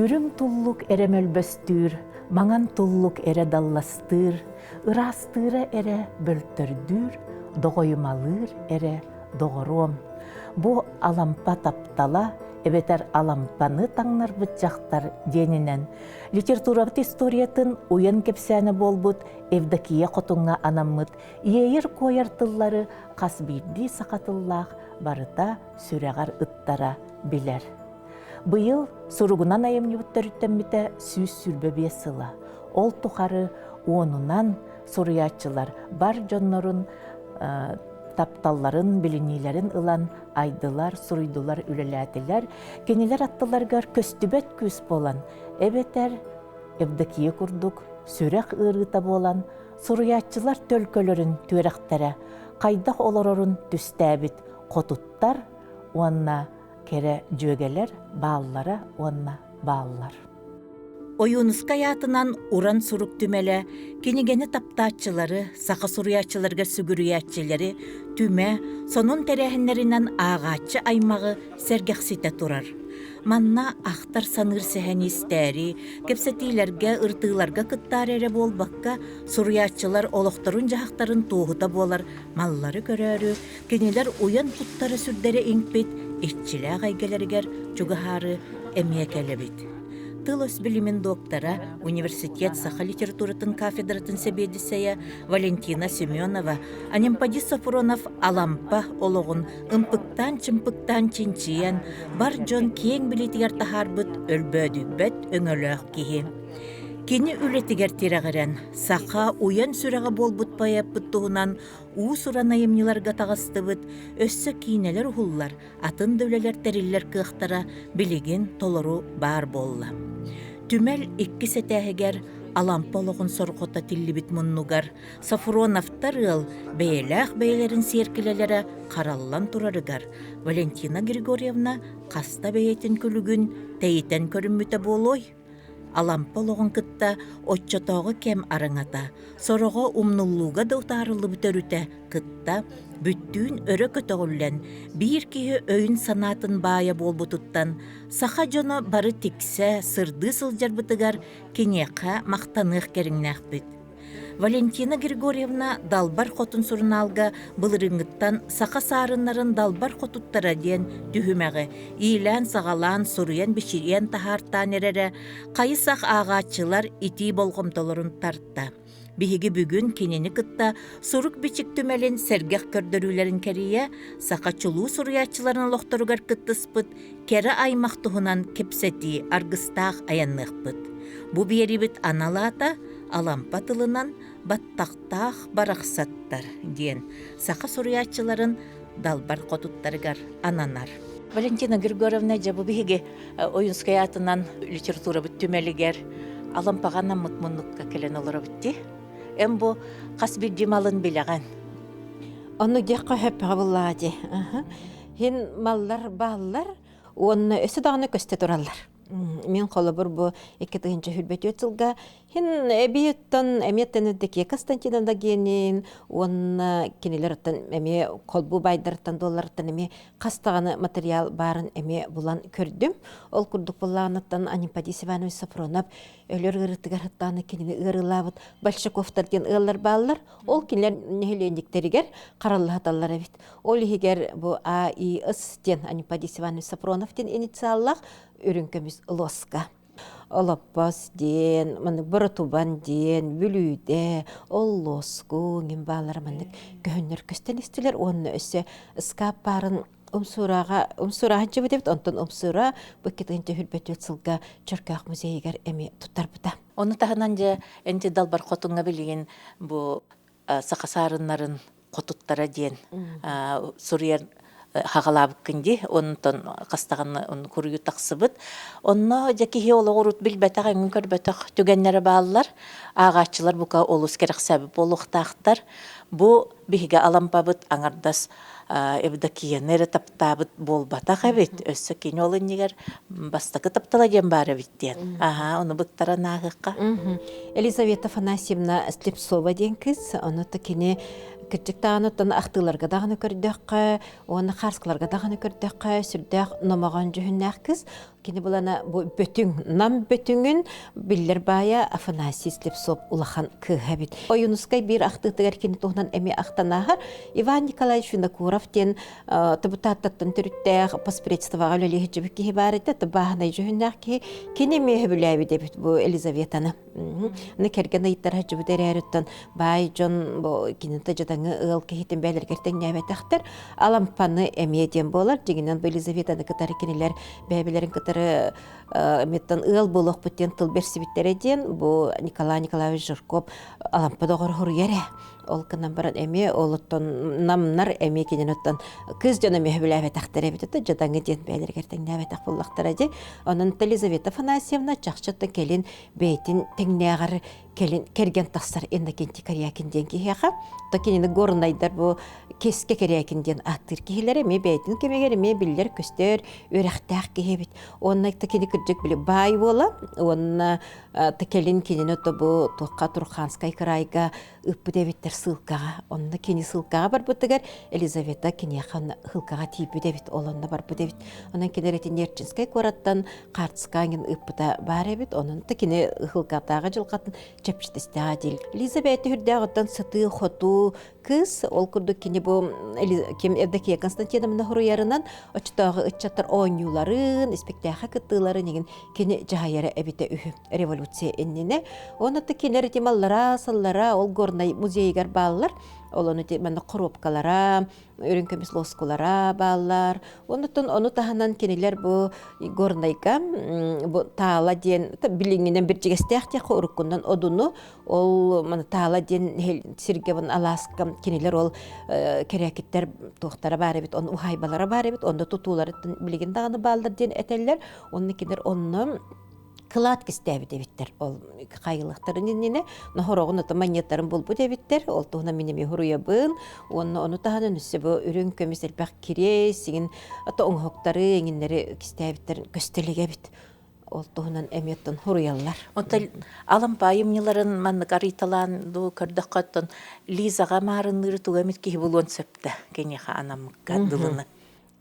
Үрүң туллук эре мөлбөстүр, маңан туллук эре далластыр, ырастыра эре бөлтөрдүр, догоймалыр эре догором. Бу алампа таптала, эбетер алампаны таңнар бытжақтар денинен. Литературабыт историятын уян кепсәне болбут, Евдокия котуңа анаммыт, иейер койартыллары қасбирди сақатыллақ барыта сүрәғар ыттара билер. Быйыл суругунан айымныбыттарыттаммите сүз сүрбебе сыла. Ол тухары уонунан суруячылар бар жоннорун тапталларын, билинилерин ылан айдылар, суруйдулар, үлеләтилер, кенелер аттыларгар көстүбет күс болан. Эбетер Евдокия курдук, сүрек ырыта болан, суруячылар төлкөлөрүн түрәқтәрі, қайдақ олорорун түстәбит, қотуттар, уанна кере жөгелер, бааллара, уанна бааллар. Ойунуска ятынан уран сурук түмеле, кенегені таптаатчылары, сақа суруячыларга сүгүрүячилери түме, сонун терехиннеринен ағачы аймағы сергексите турар. Манна ақтар саныр сәхәни істәри, кепсетилерге, ыртыыларга кыттар эре болбаққа, суруячылар олоқторун жақтарын туғыта болар, маллары көрәрі, кенелер уян путтары сүрдері еңпет, etçilä gaygelerger çugaharı emiyekəlebit. Тылос билимин доктора, университет саха литературатын кафедратын себедисея Валентина Семенова, Анимпади Сафронов алампа ологун ымпыктан-чымпыктан чинчиен, бар жон кең билетигер тахарбыт өлбөдүббет өңөлөк кихи. Кені үлетігер тирағырен, сақа уян сүрәға болбут баяппыт туғынан уу суранайымныларға тағыстыбыт, өссі кейнелер ұғылар, атын дөлелер тәрілер кықтара білеген толыру бар болла. Түмәл икки сәтәхігер алампалығын сорғыта тиллибит мұннугар, Сафроновтар ыл бәйеләқ бәйелерін серкелелері қараллан турарыгар. Валентина Григорьевна қаста бәйетін күлігін тәйітен көрінміті болой. Алампалығын кытта отчотоғы кем арыңата, сорого умнуллуға да утарылы бүтөрүтә кытта бүттүүн өрө көтөгүллен, бир киһи өйін санатын бая болбутуттан, саха жоно бары тиксе сырды сылжарбытыгар кенеқа мақтаных кериңнәхбит. Валентина Григорьевна далбар хотун сурналга былырыңыттан сақа сарыннарын далбар хотуттара ден түхімәғі, ийлән сағалан суруян біширен тахартан ерере, қайысақ ағачылар ити болғымтолырын тартта. Биһиги бүгүн кенени кытта сурук бичик түмелин сергех көрдөрүүлөрүн керие, сакачулуу суруячыларын лохторугар кыттыспыт, кері аймак туһунан кепсети аргыстаах аянныхпыт. Бу биерибит аналата алампа тылынан баттақтақ барақсаттар ден сақа суруячыларын далбар котуттарыгар ананар. Валентина Григорьевна жабы биһиги ойынскай атынан литература бүттүмелигер алампағана мутмуннукка келен олар бітті. Эм бу қасбир жималын билеген. Оны декка хөппіға бұллади. Хин маллар баллар, оны өсі дағыны көсте тұралар. Мен қолы бұр бұ 2-інші хүлбет өтілға. Хин әбейеттен әметтенедік Константинанда генин, оны кенелерттен әме қолбу байдырттан долларттан әме қастағаны материал барын әме бұлан көрдім. Ол күрдік бұлағынаттан Анимпади Иванович Сафронов өлер ғырыттығар хыттаны кенені ғырылабыт Большаковтар ген ғылар балылар. Ол кенелер нехелендіктерігер қаралы хаталар әбет. Ол егер бұ АИС ден Анимпади Иванович Сафронов ден инициаллақ үрінкіміз Лоска. Олаппас ден, Бұратубан ден, Бүлүйде, Оллоску, нgemбалар мандық көхіннер көстен істілер, оны өсі ұскап барын ұмсураға жабы дебет, онтан ұмсура бұкетіңді хүлбет өтсілға Чөркәқ музейгер әме тұттар бұда. Оны тағынан же әнті далбар қотыңа білген бұл сақасарынларын қотуттара ден Сурияр хағалабық кінде, онтан қастағаны көрігі тақсыбыт. Онна жакихи олығырут білбәтіға үңкір бәтіқ түгеннері бағылар, ағачылар бұқа олыс керек сәбіп олықтақтар. Бұ бігі алампабыт аңардас Евдокиянері таптабыт болбатақ әбет. Өссі кен олын негер бастақы таптала ден бары біттен. Оны бұттара нағыққа. Елизавета Афанасьевна Слепцова ден кіз, оны тәкені Кірчіктағын оттан ақтыларға дағыны көрдіққа, оны қарсқыларға дағыны көрдіққа, сүрдіқ номаған жүхіннәқ кіз, кини булана бу бөтүң нам бөтүңүн биллер бая Афанасий Слепцов улахан кыхабит. Оюнускай бир ахтыгар кини тухнан эми ахтанахар Иван Николаевич Винокуров тен табутаттан түрүттэх поспредствага лелех жибки барыта табахнай жөннах ки кини мехбүләби дебит бу Елизаветаны. Не керген айттар хажы бүдәрәруттан бай жон бу кининта жадаңы ыл кехитен бәлергертен нәбәтәхтер алампаны эмиеден болар дигеннән бу Елизаветаны кытары кинилер бәбеләрен кытары меттан ыл булык бүтән тыл берсибиттереден бу Николай Николаевич Жирков алампада горхор яре ол кынан баран эме олоттон намнар эме киненеттен кыз жана мехбиләбе тахтыре битте жадаңы ден бәлергертен нәбәтәх буллактыра ди анын Елизавета Афанасьевна чакчатта келин бейтин теңнәгәр келин керген тастар эндекенти кариякинден киһәха токинин горнайдар бу кеске кариякинден аттыр киһләре ме бейтин кемегер ме биллер көстөр өрәхтәх киһебит онна токини кырҗык биле бай бола онна токелин кинен то бу токка Турханскай крайга ыппы дебиттер сылкага онна кини сылкага бар бутыгар Елизавета кинехан хылкага типи дебит олонна бар бу дебит анан кинеретин Нерчинскай кораттан Картсканин ыппыта бар эбит онун токини хылкатага жылкатын чепчтестадил Елизавета хүрдәгәттән сыты хоту кыз ол курдук кини бу кем Евдокия Константиновна хуруярынан очтагы ыччаттар ойнюларын спектакль кыттылары неген кини жаһайара эбите үһү революция эннине онаты кинер тималлара саллара ол горнай музейгар баллар олону мен коробкалара өрүнкөмүс лоскулара баллар онутун ону таханан кинилер бу горнайга бу таала ден билиңинен бир жигестех те уруккундан одуну ол мен таала ден Сергеевн Аласкам кинилер ол керекиттер тохтара бар бит он ухайбалара бар бит онда тутулары билигин даганы балдар ден этеллер онны кинер онны кылат кистәбит дебиттер ол кайылыктарын инне нохорогун ата монеттарын булбу дебиттер ол туна минеме хуруябын оны таханын үссе бу үрүн көмүсел бак кире сигин ата оңхоктары эңиннери кистәбиттер көстөлеге бит ол туһунан эметтен хуруяллар Отал алам пайымныларын манны кариталан ду көрдөккөттөн Лизага марынныры тугамит ки булон септе кенеха анам кадылыны.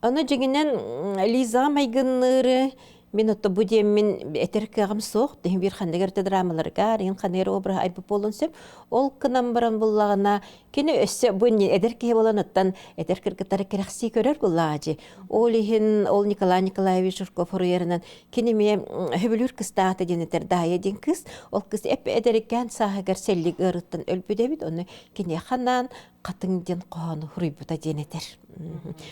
Аны жигинен Лиза майгынныры мен отто будем мен этеркегам соқ ден бир хандагерте драмаларга рин ханер обра айбы болонсеп ол кынан баран буллагына кини өссө бунни эдерке болоноттан эдеркергетер керекси көрөр буллажы олихин ол Николай Николаевич Жирков хуруярынан кини ме хөбүлүр кыстааты денетер дайы ден кыз ол кыз эп эдеркен сахагер селлик ырыттан өлбүдебит оны кини ханан катыңден кону хуруйбута денетер.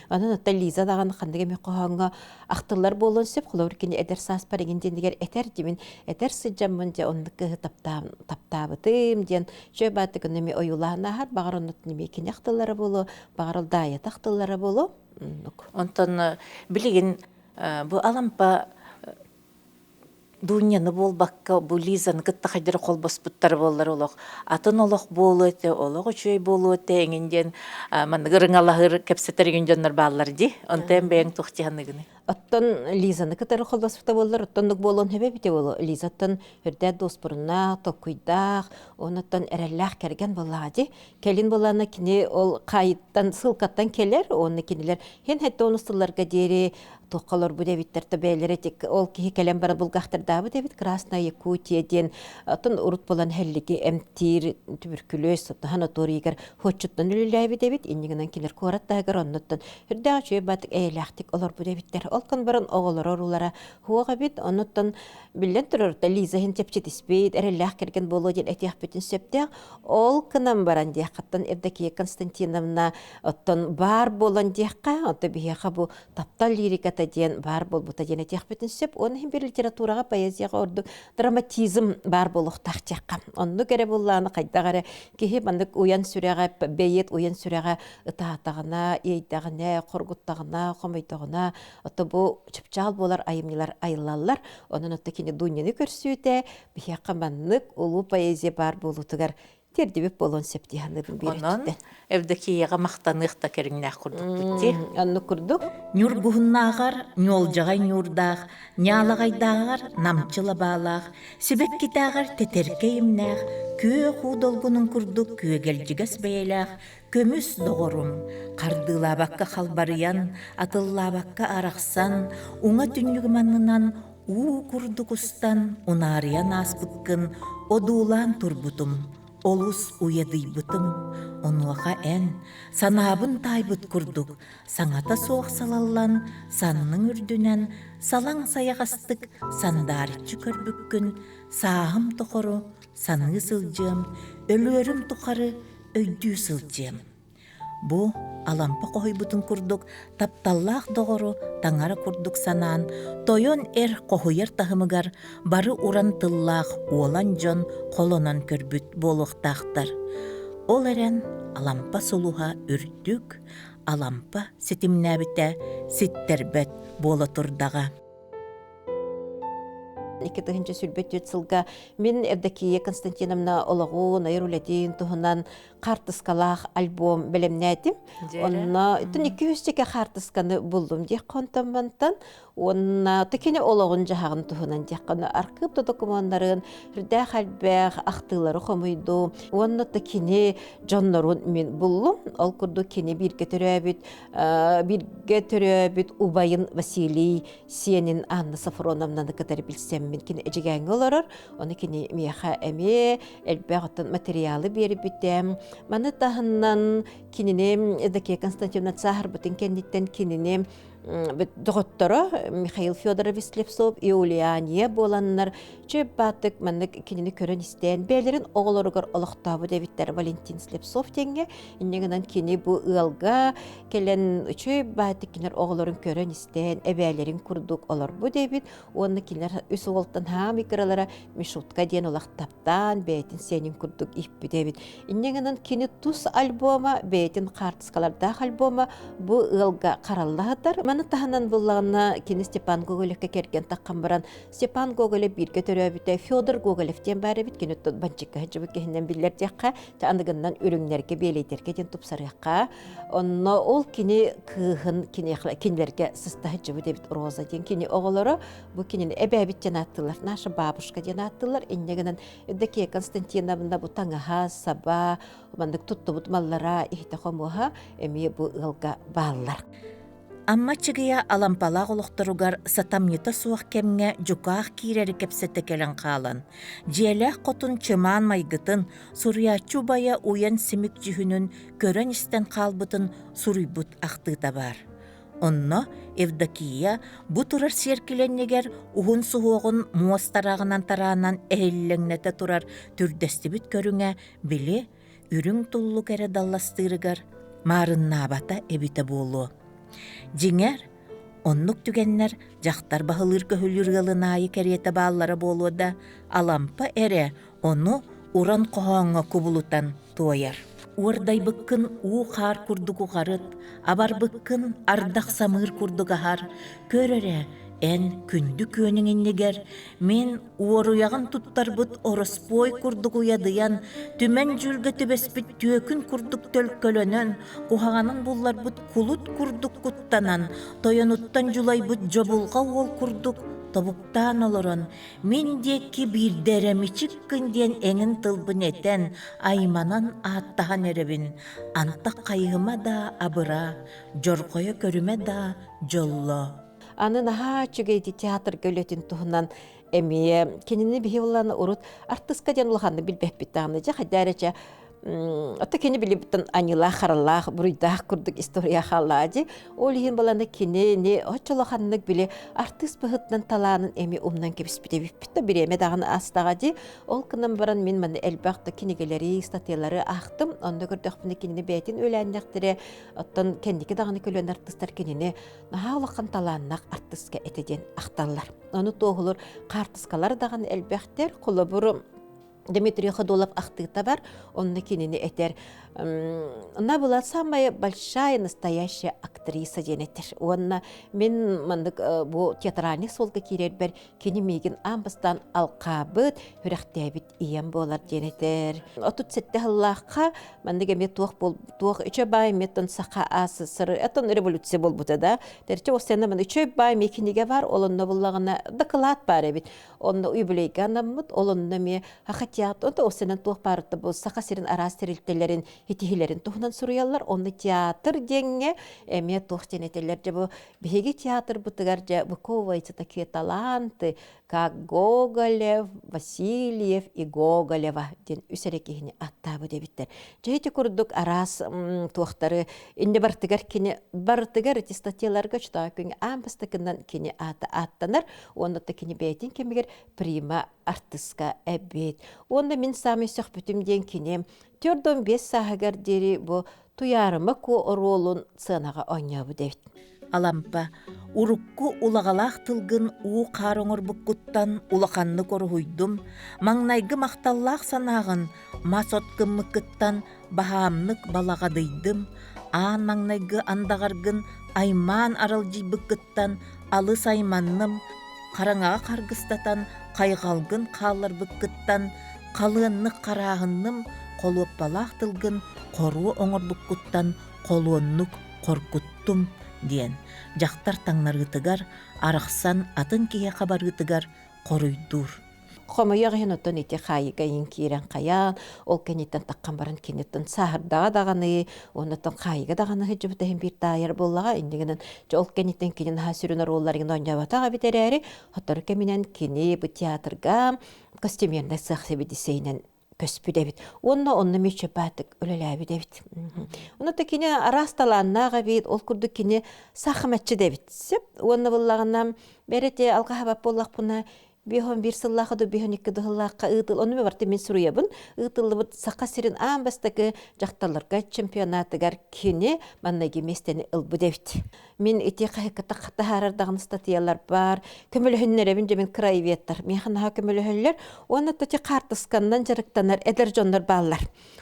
Анан отта Лиза даган хандыга ме коһаңга актылар болонсеп хулор кини эдер сас парегинден дигер этер димин этер сыжамын же онныкы таптабытым ден жөбаты күнеме оюлана хар багаронут неме кини актылары боло багарыл дайы тактылары боло Онтон билигин бу алампа Дуньяны болбакка бу Лизаны кытта хайдыр колбоспуттар боллар олох. Атын олох болу эте, олох үчөй болу эте, эңинден ман гырыңалахыр кепсетерген жоннар баллар ди. Онтен бэйң тухтиhanныгыны. Оттон Лизаны кытары колбоспута боллар, оттоннук болон хебе бите болу. Лизаттан хүрдә доспурна, токуйдах, онаттан эреллах керген боллади. Келин болана кини ол кайыттан сылкаттан келер, оны кинилер. Хен хетте онустуларга дери тоқалар бу дебиттер табелер этик ол ки келем бар булгахтарда бу дебит Красная Якутия ден атын урут болан хеллиги эмтир туберкулез санаторийгер хочуттан үлеләби дебит иннигенен килер кораттагар оннуттан хүрдә чөй батык эйлахтик олар бу дебиттер ол кан баран оголор орулара хуга бит оннуттан билен турар Лиза хин чепчет испейт эреллах керген болу ден этих бүтүн септә ол кынан баран дияхаттан Евдокия Константиновна оттан бар болан дияхка ото бияха бу таптал лирика ден бар болбута дене техбетин сеп оны хим бир литературага поэзияга ордук драматизм бар болук тахчакка онну кере булланы кайдагара кихи бандык уян сүрәгә бейет уян сүрәгә ытаатагына эйдагына коргуттагына комойтагына ото бу чыпчал болар айымнылар айыллалар онун ото кини дуньяны көрсүтә бияка баннык улуу поэзия бар болутугар тердибеп болон септиһаныбын Онон биреттен. Евдокияга мактаныхта кериңнәх курдук битти. Анны курдук. Нюр буһуннаагар, нюолжагай нюрдаах, ньаалагайдаагар, намчыла баалаах, сибеккитаагар тетеркейимнээх, күө хуудолгунун курдук күөгелжигас бэйэлээх, көмүс доҕорум, кардыылаабакка халбарыян, атыллаабакка арахсан, уҥа түннүгүманнынан уу курдукустан, унаарыян ааспыккын, одуулаан турбутум, олус уядыйбытым, онуаха эн, санаабын тайбыт курдук, саңата суох салаллан, санның үрдүнен, салаң саяғастык, сандарычы көрбүккүн, саахым тохору, саны сылжым, өлүөрүм тухары, өйдүү сылжым. Бу алампа кохойбутун курдук, тапталлаах доҕору, таңара курдук санаан, тойон кохуяр тахымыгар, бары уран тыллаах уолан дьон холонон көрбүт болуктаахтар. Ол эрен алампа сулуха үрдүк, алампа ситимнәбите ситтербет бола турдага. 2-нче сүлбет өтсілға мен Евдокия Константиновна олагу найрулетин туһунан картыскалах альбом белемнәтим. Онна 200 картысканы булдым ди контамантан. Онна текене олагун жагын туһунан ди кана аркып документларын үрдә хәлбәх ахтылары хомойду. Онна текене жоннорун мен булдым. Ал курду кене бирге төрөбүт Убайын Василий Сенин Анна Сафроновна катар билсем мен кини эжеген олорор. Оны кини мияха эме элбәгәтен материалы берип битем. Маны тахыннан кининем Евдокия Константиновна Цахар бутын кендиттен кининем доктора Михаил Федорович Слепцов и Улиания боланнар чөббатык маннык кинини көрөн истен бәлерин оголоргор олохтабы Давидтер Валентин Слепцов тенге иннегенен кини бу ылга келен чөббатык кинер оголорун көрөн истен эбәлерин курдук олор бу Давид онны кинер үсүолтан ха микролара мишутка ден олохтаптан бәйтин сенин курдук иппи Давид иннегенен кини тус альбома бәйтин картыскаларда альбома бу ылга караллаһатар. Маны таханан буллагына кини Степан Гоголевке керген таккан баран Степан Гоголев бирге төрөбүтэ Федор Гоголевтен бары бит кини тот банчыкка хәҗибе кенен биллер дякка таандыгыннан үрүңнәргә белейтерге ден тупсарыкка онно ол кини кыһын кинлерге сыста хәҗибе дебит роза ден кини оголары бу кини эбәбиттен аттылар наша бабушка ден аттылар иннегенен Евдокия Константиновна бу таңаха саба мандык туттубут маллара ихте хомуха эми бу ылга бааллар. Амма чыгыя алампалаах олохторугар сатамньыта суох кемҥэ жукаах киирери кепсете келен хаалан. Дьиэлээх хотун чымаан майгытын, суруяччу бая уян симик жүһүнүн көрөн истен хаалбытын суруйбут ахтыыта бар. Онно Евдокия бу турар сиэркиленнигер уһун суһуоҕун муостараагынан тараанан эһиллэҥнэте турар түрдэстибит көрүҥэ били үрүң туллук эре далластыырыгар маарыннаабата эбите буолуо. Диңер, оннук түгеннер жақтар бахылыр көхүлүр ылынайы керете бааллары болуода алампа эре ону уран кохоңа кубулутан туояр. Уордай быккын уу хаар курдугу гарыт, абар быккын ардах самыр курдугахар, көрөрэ эн күндү көнүңиннигер мен уоруягын туттарбыт ороспой курдугу ядыян түмен жүргө төбеспит түөкүн курдук төлкөлөнөн кухаганын булларбыт кулут курдук куттанан тойонуттан жулайбыт жобулга ол курдук тобуктаан олорон мен декки бирдеремичиккин диэн эңин тылбын этен айманан ааттахан эребин антак кайыгыма да абыра жоргоё көрүмө да жолло. Аны наха чүгейди театр көлөтүн туһунан эмие кинини бихиланы урут артыска ден улаханны билбеппитааны жа хадярыча отта кини билибиттен анила хараллах буруйдах курдук история халлади ол хин баланы кини не очолоханнык биле артист быхытнан талаанын эми умнан кебиспите биппитте биреме даганы астагади ол кынан баран мен маны элбакта кинигелери статьялары ахтым онда көрдөкпүн кинини бетин өләннәктире оттан кендики даганы көлөн артисттар кинини нахалакан талааннак артистке этеден ахталлар аны тоголор картыскалар даганы элбактер колобуру Дмитрий Ходолов ахтыта бар, он кинини этер. Она была самая большая настоящая актриса денетер. Онна мен мандык бу театральный солга кирербер кини мигин амбастан алқабыт хүрәхтәбит ием болар денетер. Отут сетте Аллахка мандык эме туох үчө бай меттон сака асы сыры этон революция болбута да. Терче осена мен үчө бай мекиниге бар олонно буллагына доклад бар бит. Онно уйбулейганаммыт олонно ме хакатият онто осенен туох барытты бу сака сирин арас терилтелерин хитихилерин тухнан суруяллар, онны театр денге эме тух денетелер же бу биһиги театр бутыгар же выковывается такие таланты, как Гоголев, Васильев и Гоголева ден үсерекихини аттабы дебиттер. Жети курдук арас тухтары инде бартыгар эти статьяларга чута күн амбастыкынан кини аттанар, оннотта кини бейтин кемигер прима артистка эбит. Онда мен сами сөхбүтүм ден кини Төрдөн 5 сағагар дери бу туярымы ко ролун цынага ойнабы дебит. Алампа, урукку улагалах тылгын уу қароңыр бұққыттан улақанны корухуйдум, маңнайгы мақталлах санағын масоткын мықыттан бахамнық балағадыйдым, аан маңнайгы андағаргын айман аралжи бұққыттан алыс айманным, қараңаға қаргыстатан қайғалгын қалар бұққыттан қалыыннық қарағынным, қолуаппалақ тылгын қору оңырдыққыттан қолуыннық қорқыттым диен. Жақтар таңнарғытыгар, арақсан атын кие қабарғытыгар қоруйдур. Хомойоғы хен оттон ете қайыға ең кейрен қаян, ол кенеттен таққан барын кенеттен сағырдаға дағаны, онытон қайыға дағаны хеджібіті хен бір дайыр болаға, индегінен ол кенеттен кенен ха сүрінер оларығын ойнабатаға бітер хоттары кеменен кене бұ театрға костюмерді сақсы бедесейнен көспі дебит. Онна мече бәтік өлеләбі дебит. Онна кене арасталаннаға бейт, ол күрді кене сақымәтші дебит. Онна болағынан бәрете алға хабап болақ бұна Бихон bir сыллаха да бихон икки дыллаха ытыл. Оны ме барты мен суруябын. Ытылы бут сака сирин амбастагы жакталарга чемпионатыгар кини маннаги местени ылбы дебит. Мен эти кайката ката харардагын статьялар бар. Көмөлөһүннөрөбүн жемен краеветтер. Мен ха көмөлөһөллөр. Оны тати картыскандан жарыктанар эдер жоннор баллар.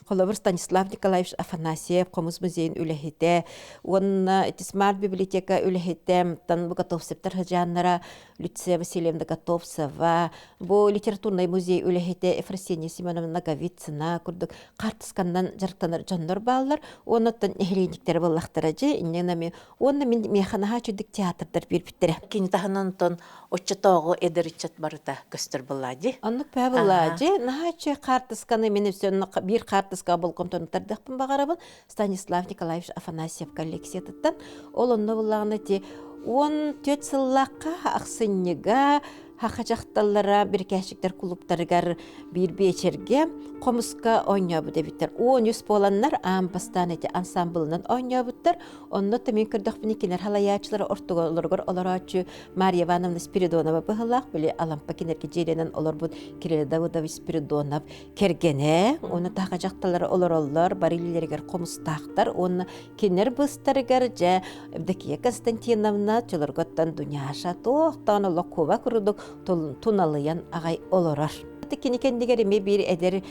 Холовыр Станислав Николаевич Афанасьев Комуз музейин үлехите. Онна эти смарт библиотека үлехите. Тан Богатовсептер хажаннара Люция Васильевна Готовцева. Бу литературный музей үлехите Ефросинья Семеновна Наговицына курдук картыскандан жарыктанар жоннор баллар. Оннан эхлениктер баллахтаражы. Инненами онна мен механаха чудик театрдар бирбиттере. Кинтаханан тон оччотоого эдеричет барыта көстөр буллади. Анны пәбыллади. Нахачы картысканы мен өсөнө бир картыска болгон тонтардыкпын багарабын. Станислав Николаевич Афанасьев коллекцияттан ол онны буллаганы ти 14 сыллакка аксынныга хақажақталлара бір кәшіктер клубтарыгар бір бечерге комуска ойнабы дебиттер. 10 боланнар амбастан эти ансамблынан ойнабыттар. Онно темен кырдықпын екенер халаячылары ортуғалырғыр оларачы Мария Ивановна Спиридонова бұғылақ, біле алампа кенерге жеренен олар бұд Кирилл Давыдович Спиридонов кергене. Оны тақажақталары олар барилерігер комустақтар. Оны кенер бұстарыгар жа Евдокия Константиновна чылырғыттан дуняша тоқтан олақова күрдік туналыян ағай олорар. Кенекендегер ме bir эдер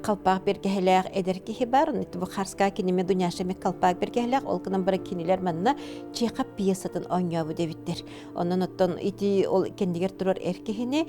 калпак бер кехелек эдер кихи бар. Бу харска кинеме дуняша ме калпак бер кехелек ол кынан бара кинилер манна чекап пьесатын ойнабы дебиттер. Онан оттон ити ол кендегер турар эркехини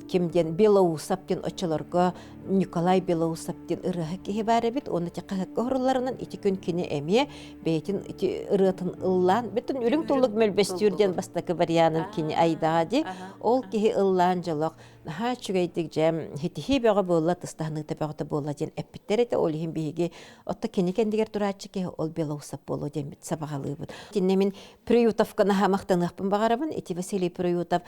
кимден Белоусаптен очолорго Николай Белоусаптен ырыгы кихи бар бит. Оны чакка горуларынан ити күн кине эме бейтин ити ырытын ыллан бүтүн үлүң туллук мөлбөстүрден бастакы варианын кине айдади. Ол кихи ыллан жолок наха чугайдык жем хитихи бага болла тыстахныта багата болла ден эппиттерете олихин биги отта кенекендигер турачыке ол Белоусап боло дем сабагалыбыт. Тиннемин Приютовка наха мактаныкпын багарабын эти Василий Приютов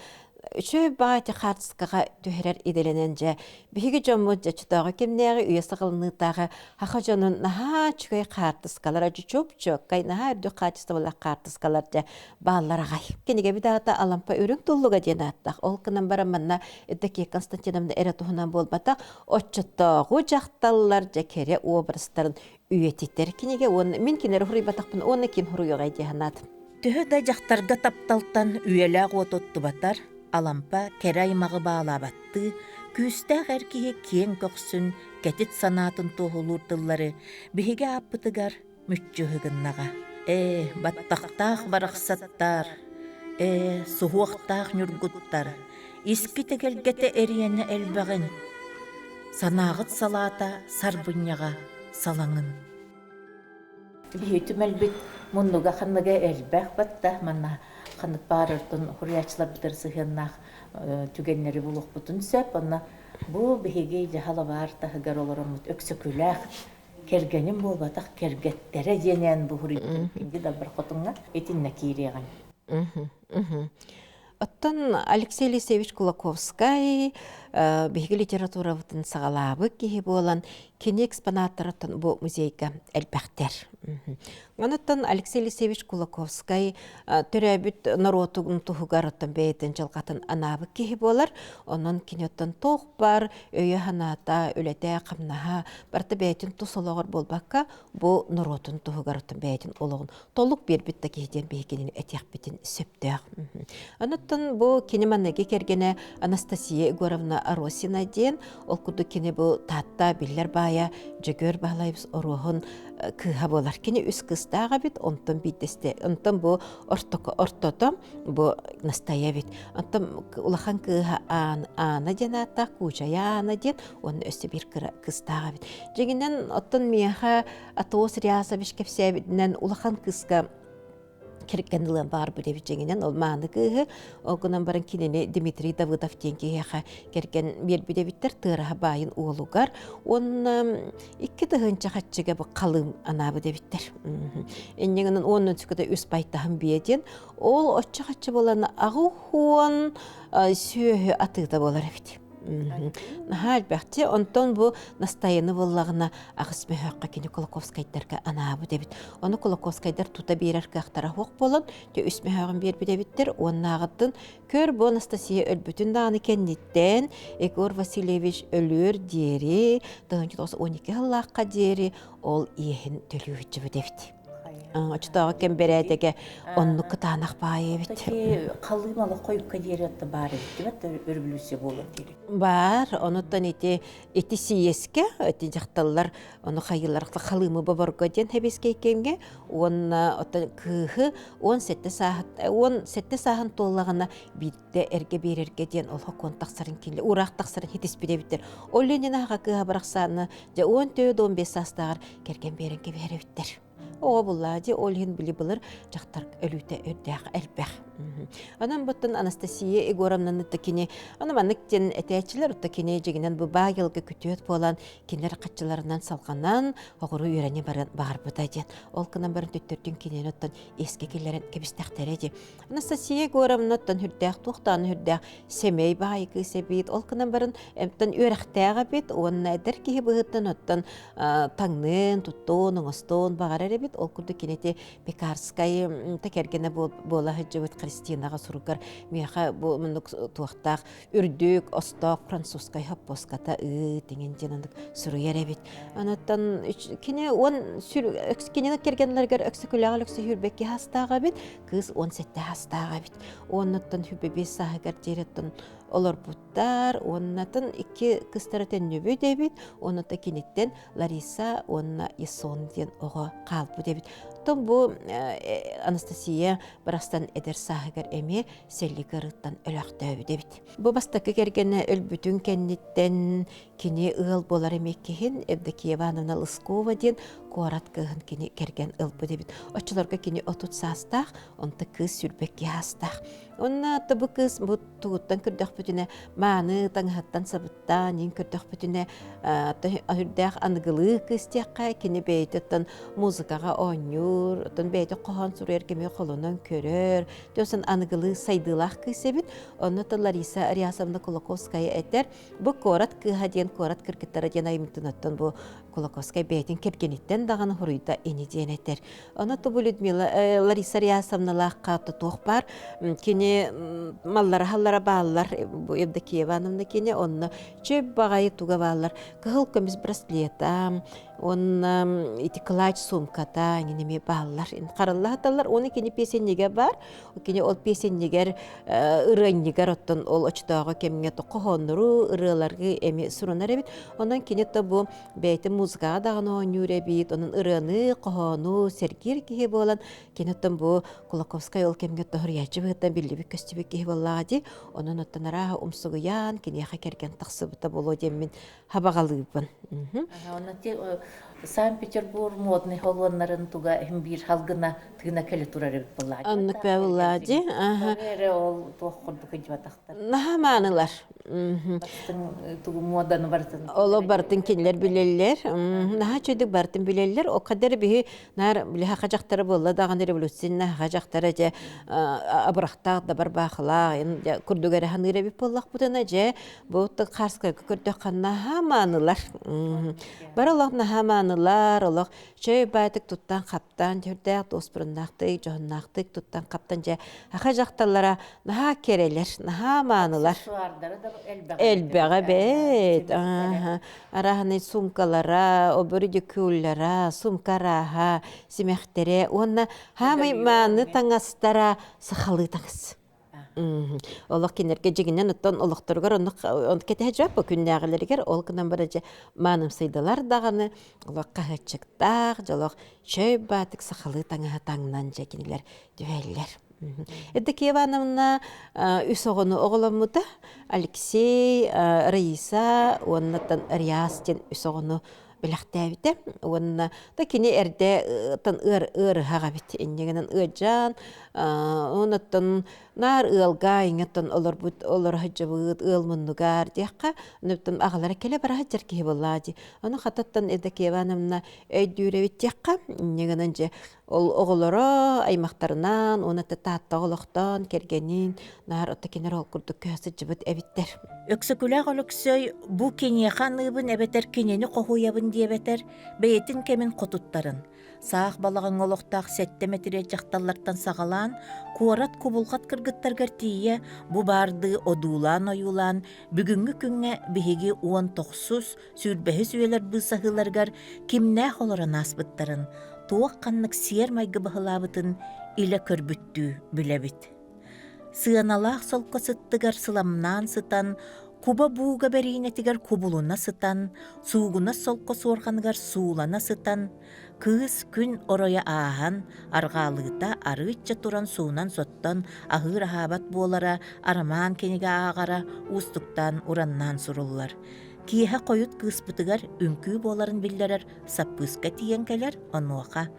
үчө баати хартскага төһөрөр иделененже биги жомму жачтагы кемнеги уясыгылнытагы хахажонун наха чугай хартскалар жучупчук кай наха ду качествола хартскалар же бааларагай кенеге бидата алампа өрүң туллуга денаттак ол кынан бараманна Евдокия Константиновна эретухунан болбата отчоттогу жакталлар же кере образтарын үйетиттер кинеге он мен кинер хурибатакпын оны ким хуруйгай деханат Төһө да жақтарға тапталтан үйеләг ототту батар, алампа кере аймағы бағалабатты, Күстәк әркеге кен көксүн, кәтит санатын тоғылурдылары, биһиге аппытыгар мүччөһүгыннаға. Баттақтақ барақсаттар, суhuақтақ нүргуттар, иски тегелгете эриені әлбәғін, санағыт салата сарбынняға салаңын. Биһитүм әлбит муннуга ханныга элбэх батта манна ханнык барыртын хурьячылар битер сыһыннах түгеннери булук бутун сөп онна бу биһиге жахала бар тахыгар олоромут өксөкүлэх кергеним болбатах кергеттере денен бу хурьяттын инди да бір хотунга этинне кирияган. Оттон Алексей Алексеевич Кулаковский биһиги литература бутын сагалабы киһи болан кини экспонаттарытын бу музейга элбэхтер. Онуттан Алексей Алексеевич Кулаковский төрөбүт народугун туһугарыттан бэйден жалгатын анабы киһи болар. Онон кинеттен тоқ бар, өйө ханата, өлете камнаха, барты бэйтин тусологор болбакка бу народун туһугарыттан бэйден ологун толук бербитте киһиден биһигинин этиякбитин сөптөк. Онуттан бу кинеманеге кергене Анастасия Егоровна Аросина ден, ол куду кини бу татта биллер бая жөгөр баалайбыз орохун кыха болар. Кини үс кыстаға бит, онтон битесте, онтон бу ортотом, бу настая бит. Онтон улахан кыха ана ден ата, кучая ана ден, он өсі бір кыстаға бит. Жегінен оттон мияха атоос ряса бішкепсе битінен улахан кыска кереккенлыгын бар бу жеңинен ол мааны кыһы огунан баран кинени Дмитрий Давыдов теңкеха керген бербидебиттер тыраха байын уолугар он икки тыгынча хатчыга бу калым анабы дебиттер. Эннегенен онун түкөдө үс байтахын биеден ол очча хатчы боланы агы хуан сүйө атыда болар бит. Әлбәтте, онтон бу настояны боллагына агысмы хакка кини Кулаковскайдарга анабы дебит. Оны Кулаковскайдар тута берер кахтара хок болон, те үсмө хагын берби дебиттер. Оннагыттын көр бу Анастасия өлбүтүн даны кенниттен Егор Васильевич өлөр дери, 12 хыллакка дери ол иехин төлүүчү дебит. Очтағы кен берәдеге онны кытанақ байы бит. Қалымалы қойыққа деретті бар еді, өрбілісе болу дері. Бар, оныттан еті сиеске, еті жақталылар, оны қайыларықта қалымы бабарға ден хәбеске екенге, оны күйі 17 сағын толағына битті әрге берерге ден олға контақсарын келі, ұрақ тақсарын хетес біде біттер. Ол ленен аға күйі барақсаны, 14-15 астағыр керген беренге бері біттер. Оға бұллади, олхин білі бұлыр жақтар өліте өрдәқ әлбәқ. Анан бұттын Анастасия Егоровнаны тікіне, анаманықтен әтәчілер ұттыкіне жегінен бұ бағылғы күтөт болан кенер қатчыларынан салғанан оғыру үйрәне бағар бұдайден. Ол кынан барын төттірден кенен ұттын еске келерін кебістәқтәреді. Анастасия Егоровна ұттын хүрдәқ, туқтаны хүрдәқ, семей бағайғы себейд. Ол кынан барын әмттін өрәқтәға бет, оның әдір кейі бұғыттын ұттын таңнын, тұттон, оңыстон бағар әрі бет. Ол күрді кенеті Пекарскай тәкергені бола хүджі Кристинаға сұруғар мияға бұл мұндық туақтақ үрдік, остақ, французскай хаппоската деген женандық сұру еребет. Анаттан кенені кергенлергер өксікіліғал өксі хүрбекке хастаға бет, кыз 17 хастаға бет. Онаттан хүрбебе сағығар жереттін олар бұттар, оннатын 2 кыстаратын нөбі дебет, онатта кенеттен Лариса, онна Есон ден оға қалпы дебет. Том бу Анастасия барастан эдер сахыгар эме селлигарыттан өлөктөбү дебит. Бу бастакы кергене өлбүтүн кенниттен кини ыл болар эмеккехин Евдокия Ивановна Лыскова ден куарат кыгын кини керген ылбы дебит. Очолорга кини отут састах, онта кыз сүрбекке хастах. Онна табы кыз бу тугуттан көрдөх бүтүнө мааны таңхаттан сабыттан ин көрдөх бүтүнө хүрдэх аныгылы кыз тиякка кини бейтеттен музыкага ойнур, тон бейте кохон сурер кеме колонон көрөр, төсөн аныгылы сайдылах кысебит. Онна Лариса Ариасовна Кулаковская этер бу корат кыга ден корат кыркыттара ден аймтынаттан бу Кулаковская бейтин кергениттен даганы хуруйда эни ден этер. Онна бу Людмила Лариса Ариасовна лакка тох бар, кини маллар халлара баалар бу Евдокия Ивановна кини онна чөп багай туга баалар. Кыл көмүс браслета, он ити клач сумката неме баллар. Каралла хаталар оны кини песеннеге бар. Кини ол песеннегер ырыннегер оттон ол очтоого кемге токохоннуру ырыларгы эми сурунар эбит. Онан кини то бу бейти музыкага дагы ойнур эбит. Онун ырыны, кохону, сергир кихи болан. Кини оттон бу Кулаковская ол кемге тохурячы быттан билли бик көстүбү кихи боллади. Онун оттонара умсугуян кини яха керген таксыбыта боло демин хабагалыбын. Санкт-Петербург модный холлоннарын туга бир халгына тыгына келе турар булла. Аннык бәвлади. Ол тохурду кыжбатактар. Нахаманылар. Тугу моданы бартын. Оло бартын кинлер билеллер. Наха чөйдүк бартын билеллер. О кадер бихи нар билеха хажактары болла даган революцияна хажактары же абрахтак да бар бахла. Курдугары ханыры бip боллак бутана же бутты карска көрдө нахаманылар. Бар Аллах нахаманылар. Аллах чөй байтык туттан каптан төрдәк доспырындактык жоннактык туттан каптан же хажакталара наха керелер. Нахаманылар. Элбәгә бет. Арахны сумкалара, обырды күлләра, сумкараха, симехтере, онна хамай маны таңастара сахалы таңыз. Олық кенерге жегінен ұттан олықтырғыр, оны кете жап күннәғілергер, ол күнен бірі маным сайдалар дағаны, олық қағытчықтақ, жолық шөй батық сахалы таңнан жекінелер дүйәлілер. Это Киевановна үсоғыны оғыламыда Алексей, Раиса, оннаттан Риастен үсоғыны біліқтәбіті. Онна да кені әрде тан ыр хағабіт. Еннегінен ыжан, оннаттан нар ылға, еңеттан олар хаджабыд, ылмыннығар дейққа, оннаттан ағалары келе бара хаджар кейі болады. Оны қататтан әрде Киевановна өйдүйребіт дейққа, еннегінен же ол оғылары аймақтарынан, онатты таатта оғылықтан, кергенін, нар отакенер ол күрді көсі жібіт әбіттер. Өксөкүләк олыксөй бу кенехан ыбын эбетер кенени кохуябын диэбетер бэйетин кемин котуттарын. Саах балаган олохтаах сеттеметире жакталлартан сагалаан, куарат кубулгат кыргыттаргар тие бу барды одуулан оюлан, бүгүнгү күнгө биһиги уон тохсус сүрбэхи сүелер бысахыларгар кимнээх олоран аспыттарын, туак каннык сиер майгы бахылабытын иле көрбүттүү билебит. Сыаналаах солко сыттыгар сыламнан сытан, куба буuga беринетигер кубулуна сытан, суугуна солко суорганыгар суулана сытан, кыыс күн ороя аахан, аргаалыыта арыытча туран суунан соттан, ахыр ахабат буолара, арамаан кениге аагара, устуктан ураннан суруллар. Киэхэ койут кыыспытыгар үңкүү буоларын биллерер, саппыска тиенкелер онуаха.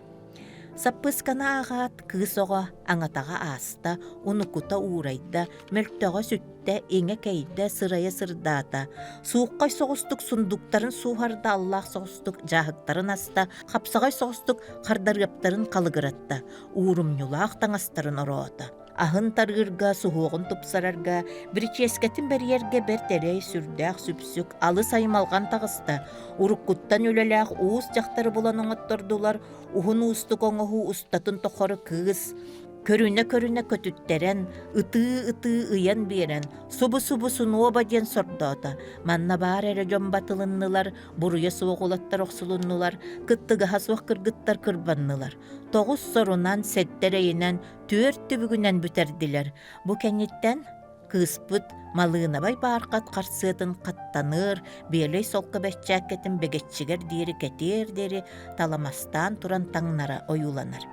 Саппыскана ағат кыыс оға аңатаға аста, унукута уурайда, мөлттөға сүтті, эңе кейді, сырая сырдата. Суыққай соғыстық сундуктарын суғарда Аллах соғыстық жағықтарын аста, қапсағай соғыстық қардарғаптарын қалығыратта, уырымнюлақ таңастарын орота. Ахын тарғырға, суғуғын тұпсарарға, бірческетін бәрерге бәртерей сүрдәқ сүпсік, алы саймалған тағыста, ұрыққыттан өлеләқ уыз жақтары болан оңаттырдылар, уғын уыстық оңығы ұстатын тоқыры кыз, көріне көтүттерен, ыты ыян берен, субы сунуоба ден сордота, манна бар әрі жомбатылыннылар, бұруя суғылаттар оқсылыннылар, кыттыға хасуақ кыргыттар кырбаннылар. Тоғыз сорунан сеттерейінен түртті бүгінен бүтерділер. Бұ кәнеттен кыспыт малыынабай барқат қарсыытын қаттаныр, белей солқы бәтчәкетін бәгетчігер дері кәтер дері таламастан туран таңнара ойуланар.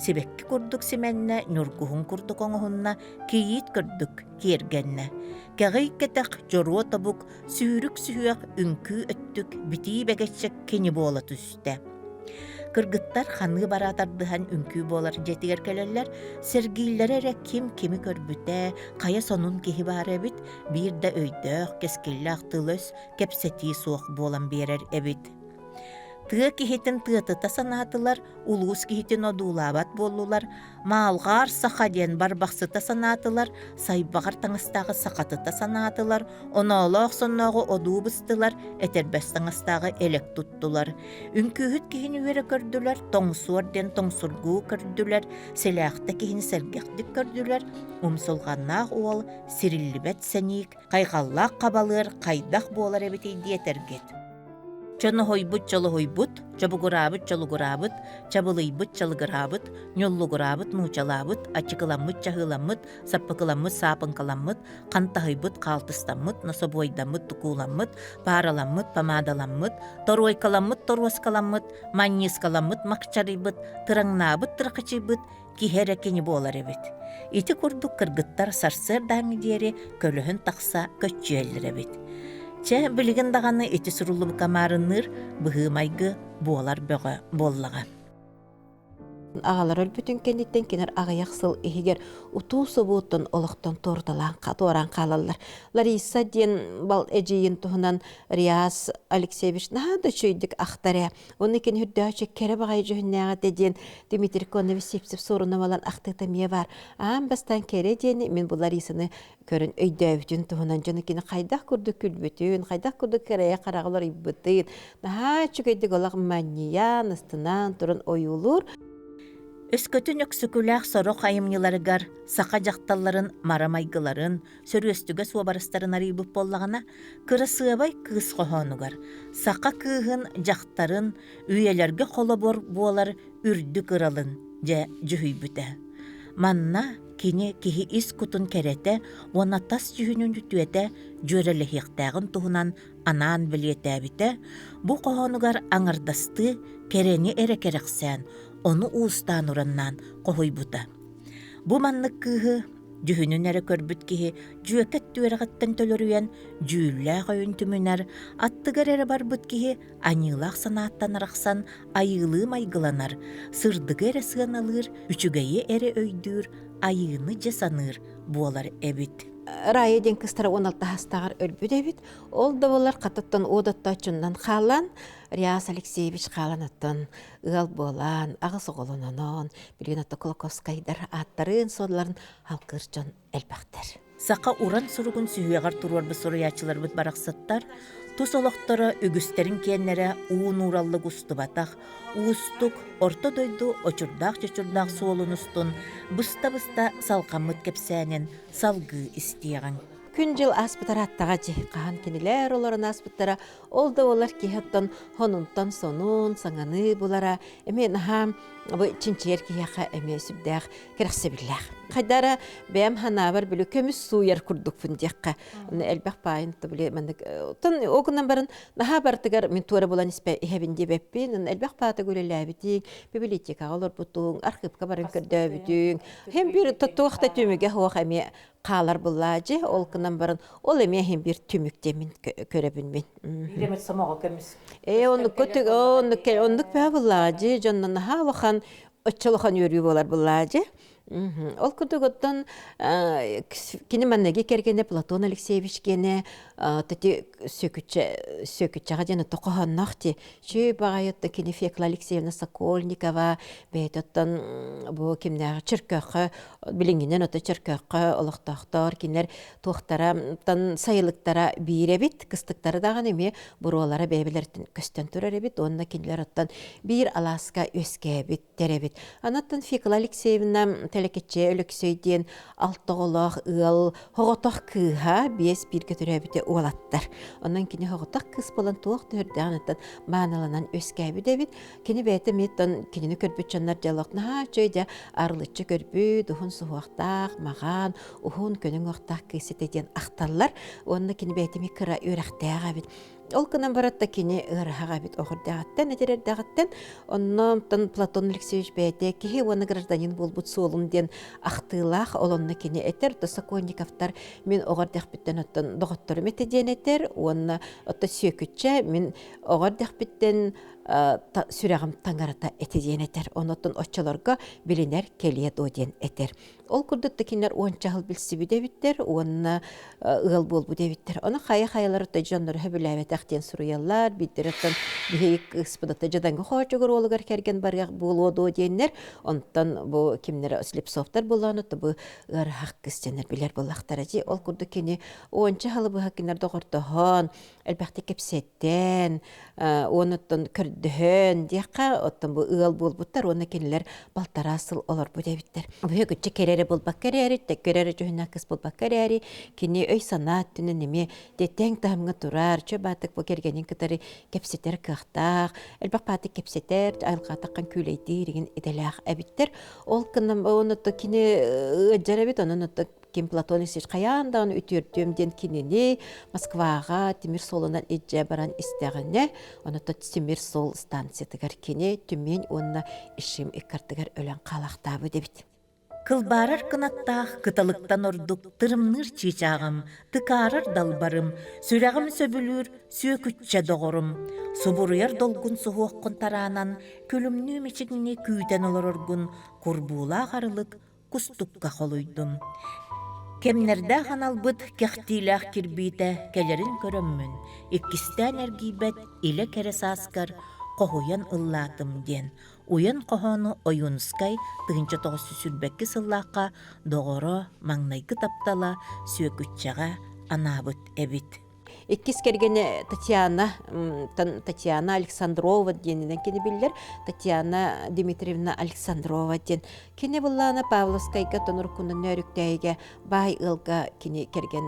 Себекки курдук семенне, нюргуһун курдук оңоһунна, киит курдук киергенне. Кәгый кетек жоруо табук, сүүрүк сүүәк үңкүү өттүк, битии бәгетчек кені бола түсті. Кыргыттар ханы баратардыхан үңкүү болар жетигер келелер, сергийлері ким-кими көрбүтэ, кая сонун кихи бар эбит, бир да өйдөк, кескеллі ақтылыс, кепсети суох болан берер эбит. Тыа кихитин тыатыта санатылар, улуус кихитин одуулабат болулар, маалғар сахаден барбақсыта санатылар, сайбағар таңыстағы сақатыта санатылар, оноолоқ сонноғы одуубыстылар, этербәс таңыстағы элек туттулар. Үңкүүхіт кихин үері көрдүлер, тоңсуарден тоңсургуу көрдүлер, селяқта кихин сәргәқтік көрдүлер, умсулғаннақ уол, сириллибет сәнік, қайғаллақ қабалыр, қайдақ болар әбетей диетергет. чоноһойбут чолоһойбут, чобугураабыт чолугураабыт, чабылыйбыт чалыгыраабыт, ньоллугураабыт нуучалаабыт, ачыкыламмыт чаһыламмыт, саппыкыламмыт саапынкаламмыт, хантаһыйбыт хаалтыстаммыт, нособуойдаммыт тукууламмыт, паараламмыт памадаламмыт, торуойкаламмыт торуоскаламмыт, манньыскаламмыт макчарыйбыт, тыраңнаабыт тыракачыйбыт, киһэрэ кини буолар эбит. Ити курдук кыргыттар сарсыар дааңы диэри көлөһүн тахса көччүөллэр эбит. Че билигин даганы ити суруллу камарынныр быһыымайгы буолар бөҕө буоллаҕа. Ağalar ölbütün kenditten kenar ağayaqsıl ihigер утуу собуоттон олохтон туоран қалалар. Лариса ден бал эжейін туһунан Риас Алексеевич нада чөйдік ақтаря. Оны кен хүрдәче кере бағай жөһүннәгә деден Дмитрий Конович сепсеп сорунамалан ақтыта мие бар. Ам бастан кере дени мен бу Ларисаны көрін өйдөбүтүн туһунан жаны кени кайдах курдук күлбүтүн, кайдах курдук кере карагалар иббытын. Наха чөйдік олақ маньян ыстынан турун оюлур. Өскөтүн өксүкүлээх сорох айымныларыгар сақа жақталларын марамайгыларын, сөрүөстүгө суобарыстарын арыйбыт боллагана, кыры сыабай кыыс қохонугар, сақа кыыһын жақтарын үйелерге холобор буолар үрдү кыралын же жүхүйбүтэ. Манна кини киһи ис кутун керете, уона тас жүхүнүн үтүөте жөрелехиэхтээҕин туһунан анаан билиэтээбите, бу қохонугар аңардасты керени эрекерексään, onu uustaan urannan qohoybuta. Bu manныk kıhı, жүһүнүн эрэ көрбүт киһи, жүөкет түөрэгаттан төлөрүен, жүүлээх ойын түмүнэр, аттыгар эрэ барбыт киһи, аньыылаах санааттан арахсан, айыылыы майгыланар, сырдыгы эрэ сыаналыр, үчүгэйи эрэ өйдүүр, айыыны же саныр, буолар эбит. Райы ден кыстара 16 хастагар өлбүт эбит. Ол да болар кататтан одаттачындан халан, Риас Алексеевич халанаттан ыал болан, агыс оголононон, билген атта Колокоскайдар аттарын содларын халкырчон элбактар. Сақа уран суругун сүйеғар туруарбы соруячыларбыт барақсаттар, тус олоқтары үгістерін кеннері уын ураллы густубатақ, уустук, орто дойду очурдақ-чочурдақ суолунустун, бұста-бұста салқамыт кепсәнен салгы истияған. Күн жыл аспытар аттаға жиққан кенелер оларын аспыттара, ол да олар кейхаттан хонунтан сонун саңаны бұлара, әмен хам чинчер кейхақа әме сүбдәқ керақсы білләқ. Қайдара бәм ханабар білі көміс суяр күрдік фүндеққа. Әлбәқ байынты білі мәндік. Тын оғынан барын наға бартығар мен туара болан іспә ихәбінде бәппен. Әлбәқ баты көлелі әбітің, библиотека олар бұтың, архивка барын көрді әбітің. Хем бір тұттуақта төмеге хоқ әме қалар бұллажы, ол кынан барын ол әме хем бір түміктемін көребінмен. Билемет самаға көміс. Онлық бә бұллажы, жоннан наға вақан өтчіліған өрі болар бұллажы. Ол күрдігіттен кені мәннеге кергені Платон Алексеевич кені тәте сөкітчаға дені тоқығаннақты. Шүй бағайытты кені Фекла Алексеевна Сокольникова бәйтіттен бұл кемнәғы чыркақы, білінгенен өті чыркақы олықтақтар, кенлер тоқтара, сайылықтара бейір әбет, кыстықтары даған еме бұролары бәйбілердің көстен түрер әбет, онына кенлер оттан бейір Аласка өске әбет, тер әбет. Анаттан Фекла Алексеевна телекетче өлөксөйден алтоголох ыл хоготох кыха бес бир көтөрөбүтө уалаттар. Ондан кини хоготох кыз болан туох төрдөгөнөтөн маналанан өскөбү дебит. Кини бете меттен кини көрбүчөннөр жалокна чөйдө арлычы көрбү духун суактак маган ухун көнүң актак кесетеден акталлар. Онда кини бете ми кыра өрөктөгө бит. Ол кынан баратта кини ырхага бит охурдагаттан этерердагаттан оннан Платон Алексеевич бәйте кихи оны гражданин болбут солун ден ахтылах олонны кини этер то Сокольниковтар мен оғардах биттен оттан доготторум этеден этер онна отта сөкүтче мен оғардах биттен сүрәгім таңарата этеден этер оноттон отчаларга билинер келиет оден этер. Ол курдутта кинер ончахыл билсиби дебиттер, онна ыл болбу дебиттер. Оны хая-хаялар отта жоннор хөбүләбет ахтен суруялар, биттиреттен бихейк ыспыдатта жаданғы хочугур олугар керген баргақ болуоду денер, онтан бу кимнер Слепцовтар болан отта бу ырхак кыстенер билер болақтар. Ол курду кини ончахылы бу хакинер доғыртыған, элбәхте кепсеттен, оныттан көрдөһөн, дияққа оттан бу ыл болбуттар, оны кенелер балтарасыл олар бу дебиттер. Бұйы күтчі керері болбақ керері, тек керері жөйін ақыс болбақ керері, кені өй санат түні неме, детең тағымға тұрар, чө батық бұ кергенен кітары кепсеттер қықтақ, элбәқ баты кепсеттер, айлға таққан күйлейді деген еделәқ әбіттер. Ол кінім онытты кені өджар әбіт, оның Кем Платонисич қаяндан үтірдемден кинене Москваға Темир солынан эджә баран истәгәнне, оны Темир сол станциятыгар кине түмен онна ишим иккартыгар өлән қалақтабы дебит. Кылбарар кынаттах кыталыктан ордук тырымныр чичагым, тыкарар далбарым, сүрәгым сөбүлүр, сүйөкүтчә доғорым. Субуруяр долгун суһуоккун тараанан, көлүмнүү мечигине күүтен олороргун, курбуула гарылык, кустукка холуйдум. Кемнердә ханалбыт кехтилах кирбите келерин көрөммүн. Иккистен эргибет иле кересаскар кохуян ыллатым ден. Уян кохону оюнскай тыгынча тоғыз сүсүрбекки сыллаққа доғоро маңнайгы таптала сүйөкүтчаға анабыт эбит. Иккис кергене Татьяна Александрова денеден кені білдер, Татьяна Дмитриевна Александрова ден. Кені бұллана Павловскайға тоныр күнін өріктәйге бай ылға кені керген,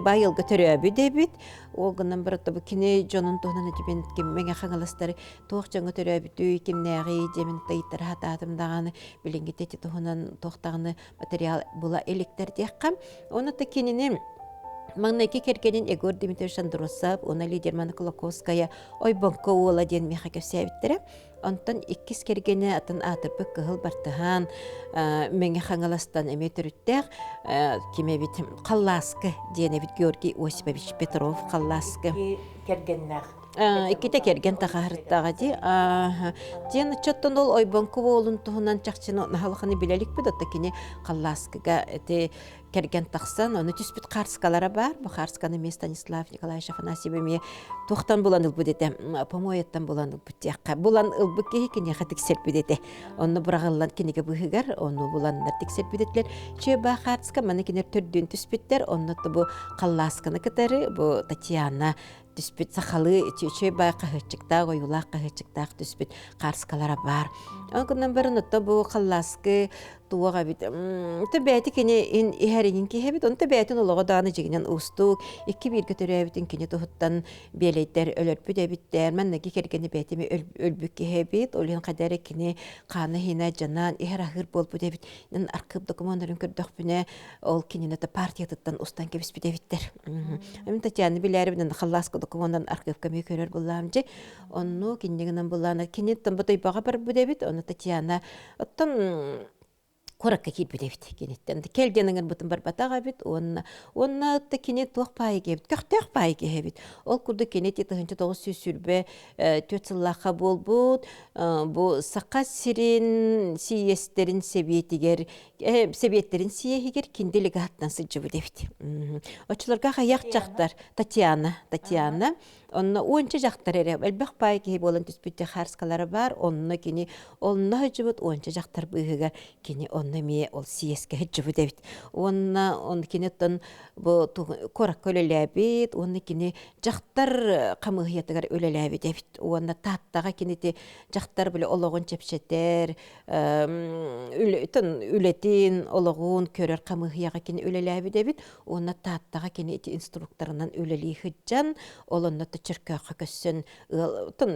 бай ылға төрөбі дебіт. Олғынан бірікті бұл кені жонын тұғынан әтімен кеммеге қаңыластары тоқ жаңы төрөбі дүй кемнәғи демін тайттар хататымдағаны білінгі тәті тұғынан тоқтағаны материал бұла электер деққам. Оны та кенінен Маңнайки кергенен Егор Дмитриевич Андросов, она Лидермана Колоковская, ой бонко ола ден меха кәсәбиттері. Онтан иккис кергене атын атырпы кығыл бартыған, мәңе қаңаластан әме түріттәк, кеме бит қалласкы дене бит Георгий Осипович Петров қалласкы. Кергеннәқ. Икките керген тағарыттаға де. Ден чоттон ол ойбонку болын тұғынан чақчыны нахалықыны білелік бұд, отта кене қалласкыға керген тақсан, оны түспіт қарскалара бар. Бұл қарсканы мен Станислав Николаевич Афанасьевеме тоқтан болан ұлбы деді, помояттан болан ұлбы деққа. Болан ұлбы кеге кене қа тіксерпі деді. Оны бұрағылан кенеге бұғығар, оны боланлар тіксерпі деділер. Чөй ба қарска, маны кенер түрден түспіттер, оны бұл қалласканы кітары, бұл Татьяна түспіт сақалы, чөй бай қағычықтақ, ойулақ қағычықтақ түспіт қарскалара бар. Онкынан барын ұтта бұл қалласкы туаға бит. Бәйті кене әрінен кейбіт, оны бәйтін олығы дағаны жегінен ұстық, екі біргі түрі әбітін кене тұғыттан белейттер өлірпі дәбіттер, мәннәге кергені бәйтіме өлбік кейбіт, олен қадары кене қаны хина жанан, әр ағыр бол бұ дәбіт. Арқып документарын көрдіқ бүне, ол кенені партиятыттан ұстан кебіс бі дәбіттер. Татьяна біләрі қалласкы документтан арқып көмей көрер боламжы. Оны кенегінен боланы, кенеттен бұдай баға бар бұ дәбіт, оны Татьяна оттан Коракка кирбі дебіт кенеттен. Келденіңін бұтын бар батаға бит, онна ұтты кенет туақ пайы кебіт, көқтеқ пайы кебіт. Ол күрді кенет етігінші тоғыз сүрбе төтсіллаққа бол бұд, бұл саққа сирен сиестерін себеттерін сиехігер кенделігі аттан сылжыбы дебіт. Очыларға қаяқ жақтар Татьяна, онна онча жақтар әрі, әлбәқ пайы кебі болан түспітті қарскалары бар, онна кені, онна жыбыт онча жақтар бұғығар, кені онна ме ол сиеске жыбы дебіт. Онна кенеттен корак өлеләбет, онна кені жақтар қамығиятығар өлеләбет дебіт. Онна таттаға кенеті жақтар білі олығын чепшеттер, үлетін, олығын көрер қамығияға кені өлеләбет дебіт. Онна таттаға кенеті инструкторынан өлелей хыджан, олынна чыркаға көссін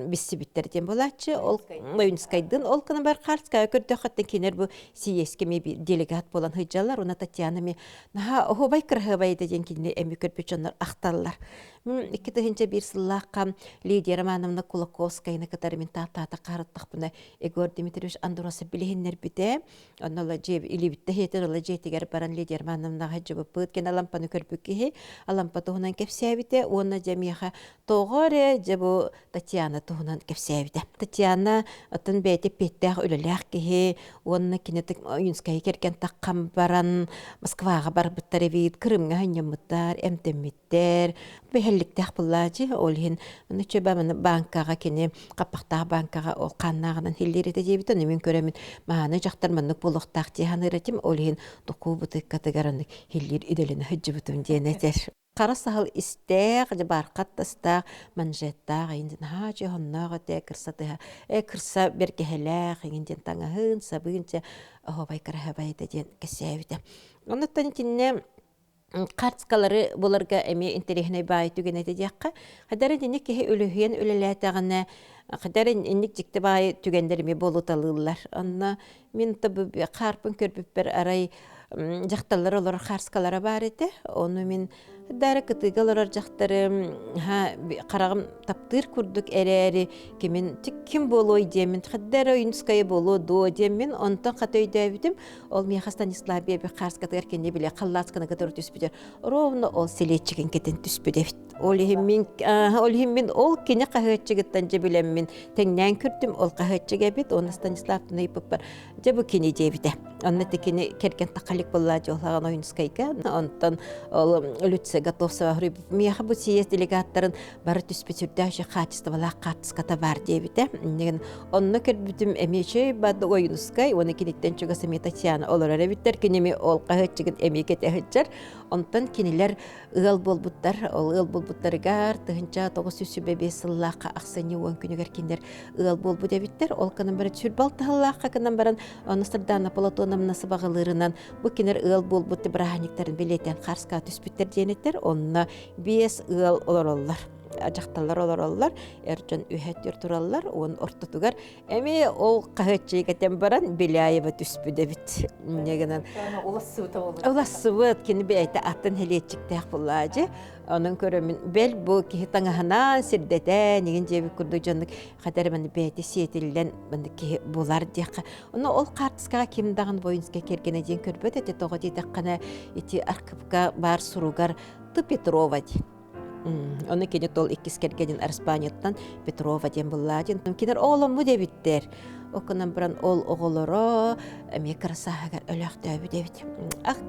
бісі біттерден болатшы, ол Мойынскайдың, ол кіні бар қарсқа көрді қаттен кенер бұл сиеске ме делегат болан хыджалар, оны Татьяна ме хобай кірғыбай деген кені әмі көрпечонлар ақталылар. Екі түхінше бір сыллаққа Лидия Романовна Кулаковскайны кітарымен тата қарыттық бұны Егор Дмитриевич Андросы білігінлер біде. Оны ола жеп, или бітті хетін ола жетігер баран Лидия Романовнаға жебі бұд, кен алампаны көрпікке, алампа тұғынан кепсәбіде, оны жемеға тоғыры жебі Татьяна тұғынан кепсәбіде. Татьяна ұтын бәйті петтәғ өліләқ кеге, оны кенетік Юнскай керген таққам баран Москваға бар бұттары бейд, Крымға ханямыттар, әмтемметтер, бэһэлликтэх буллаажи олхин нучуба мен банкага кини каппактаа банкага ол каннаагынан хиллерите дебит мен көрөмүн мааны жактар маннык болохтаах тиһаныратим олхин туку бутык катагараннык хиллер иделене хөджүбүтүн диэнетер Қара сахал истег же барқат тастаг манжеттаг индин хажы хоннага те кырсатыга кырса беркехелег индин таңаһын сабынча хобай карахабай ден кесебите. Оннан кинне картскалары буларга эми интерехне бай түгенете дияққа. Хадары диник ке өлөһен өлеләтәгәнә хадары инник жикте бай түгендерме болуталылар. Анна мин табы карпын көрбүп бер арай жакталар олар харскалары бар эте. Оны мин дары кытыгалар жактары карагым таптыр күрдүк эрери кимин ким болой демин хадары юнская боло до демин онтан катойдабитим ол меха Станиславия бе харскатыр кенде биле калласканы катыр түспүдер ровно ол селечиген кетен түспүдебит олхим мин ол кине кахачыгыттан же билем мин теңнен күрдүм ол кахачыга бит оны Станиславны иппар же бу кине дебите анна текини керкен такалик болла жолган оюнскайга онтан ол лүтсе готовса хриб меха бу сиес делегаттарын бары түспүтүрдәши качестволар катската бар дебите неген онны кербүтүм эмече бад оюнскай оны киниттен чугасы Татьяна олар биттер кинеме ол кахачыгын эмекет эхчер онтан кинилер ыл болбуттар ол ыл болбуттарыгар тыгынча 900 бебе сыллака аксыны он күнүгөр киндер ыл болбу дебиттер ол канын бары сүрбал таллака канын баран Анастардана Платоновна сабагалырынан бу кинер ыл болбут браханиктарын билетен карска түспүттер денеттер онна 5 ыл олороллар ажакталар олороллар эржен үһәттер тураллар он ортотугар эми ол кахачыгатен баран Беляева түспү дебит негенен улассыбыт кини бейте аттын хелетчиктех буллажы onun körümün bel bu ki tangahana sirdete negen jebi kurdu janık kadar ben beyte siyetilen ben ki bular diye onu ol kartska kim dağın boyunska kergene den körböt ete toğa diye iti arkıpka bar surugar tu Petrova di onu kene tol ikis kergenin Arspanyattan Petrova den bulladın kimler oğlum mu debitler Okunan biran ol oğulları eme kırsahagar ölüktü debit.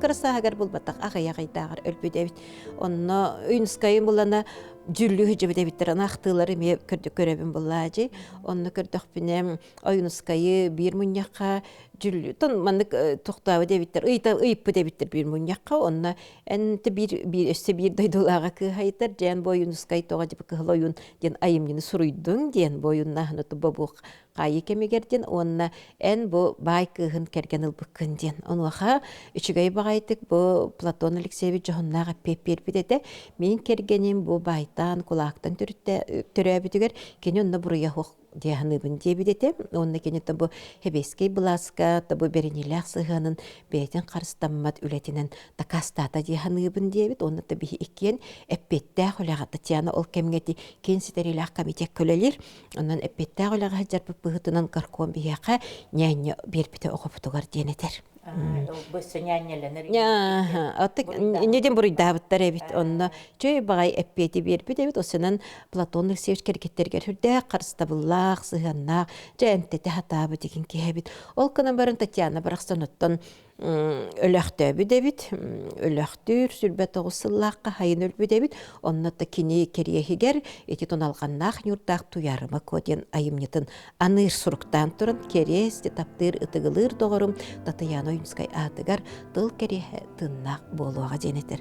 Kırsahagar bulbatak ağayağıydağır ölbü debit. Onu ünskayın bulana cüllü hücü debitler. Anahtıları eme kördük görevim bullacı. Onu kördük binem oyunskayı bir munyaka cüllü. Ton mandık toxtağı debitler. Iyip debitler bir munyaka. Onu ente bir össe bir doydulağa kıhaydır. Diyen boyunskayı toğa debit kıhıl oyun. Diyen ayım yine suruydun. Diyen boyunna hanıtı babuk. Qayı kemegerdin onna en bu baykıhın kergenil bıkkındin. Onuğa üçügay bağaydık bu Platon Alexeyevich Johonnağa pepper de men kergenim bu baytan kulaktan türübütüger keni onna buraya hoq diyanıbın debidete. Onna keni bu hebeskey blaska bu berenilah sığanın beyten qarıstanmat ületinen takastata diyanıbın debit. Onna tabi ikiyen eppette olağa Tatyana ol kemgeti kensitarilah komitek kölelir. Ondan eppette olağa hajar bıhıtınan karkon biyaqa nyanyo berpite oquptugar diyeneter. Neden burayı davıtlar evet onunla çoğu bağay eppeti berpite evet o senin Platon Alexeyevich kerketterger hürde qarıstabıllağ, sığannağ, centete hatabı dekin ki hebit. Ol kanan barın Tatyana bırakstan ottan ölüktü debit, ölüktür, sülbet oğusıllaqqa hayın ölbü debit, onna da kini keriyehiger, eti tonalğannaq yurdaq tuyarıma kodyen ayımnetın anır suruktan turun, keres, taptır, ıtıgılır doğurum, Tatyana Oyunskay atıgar, tıl keriye tınnaq boluğa jenetir.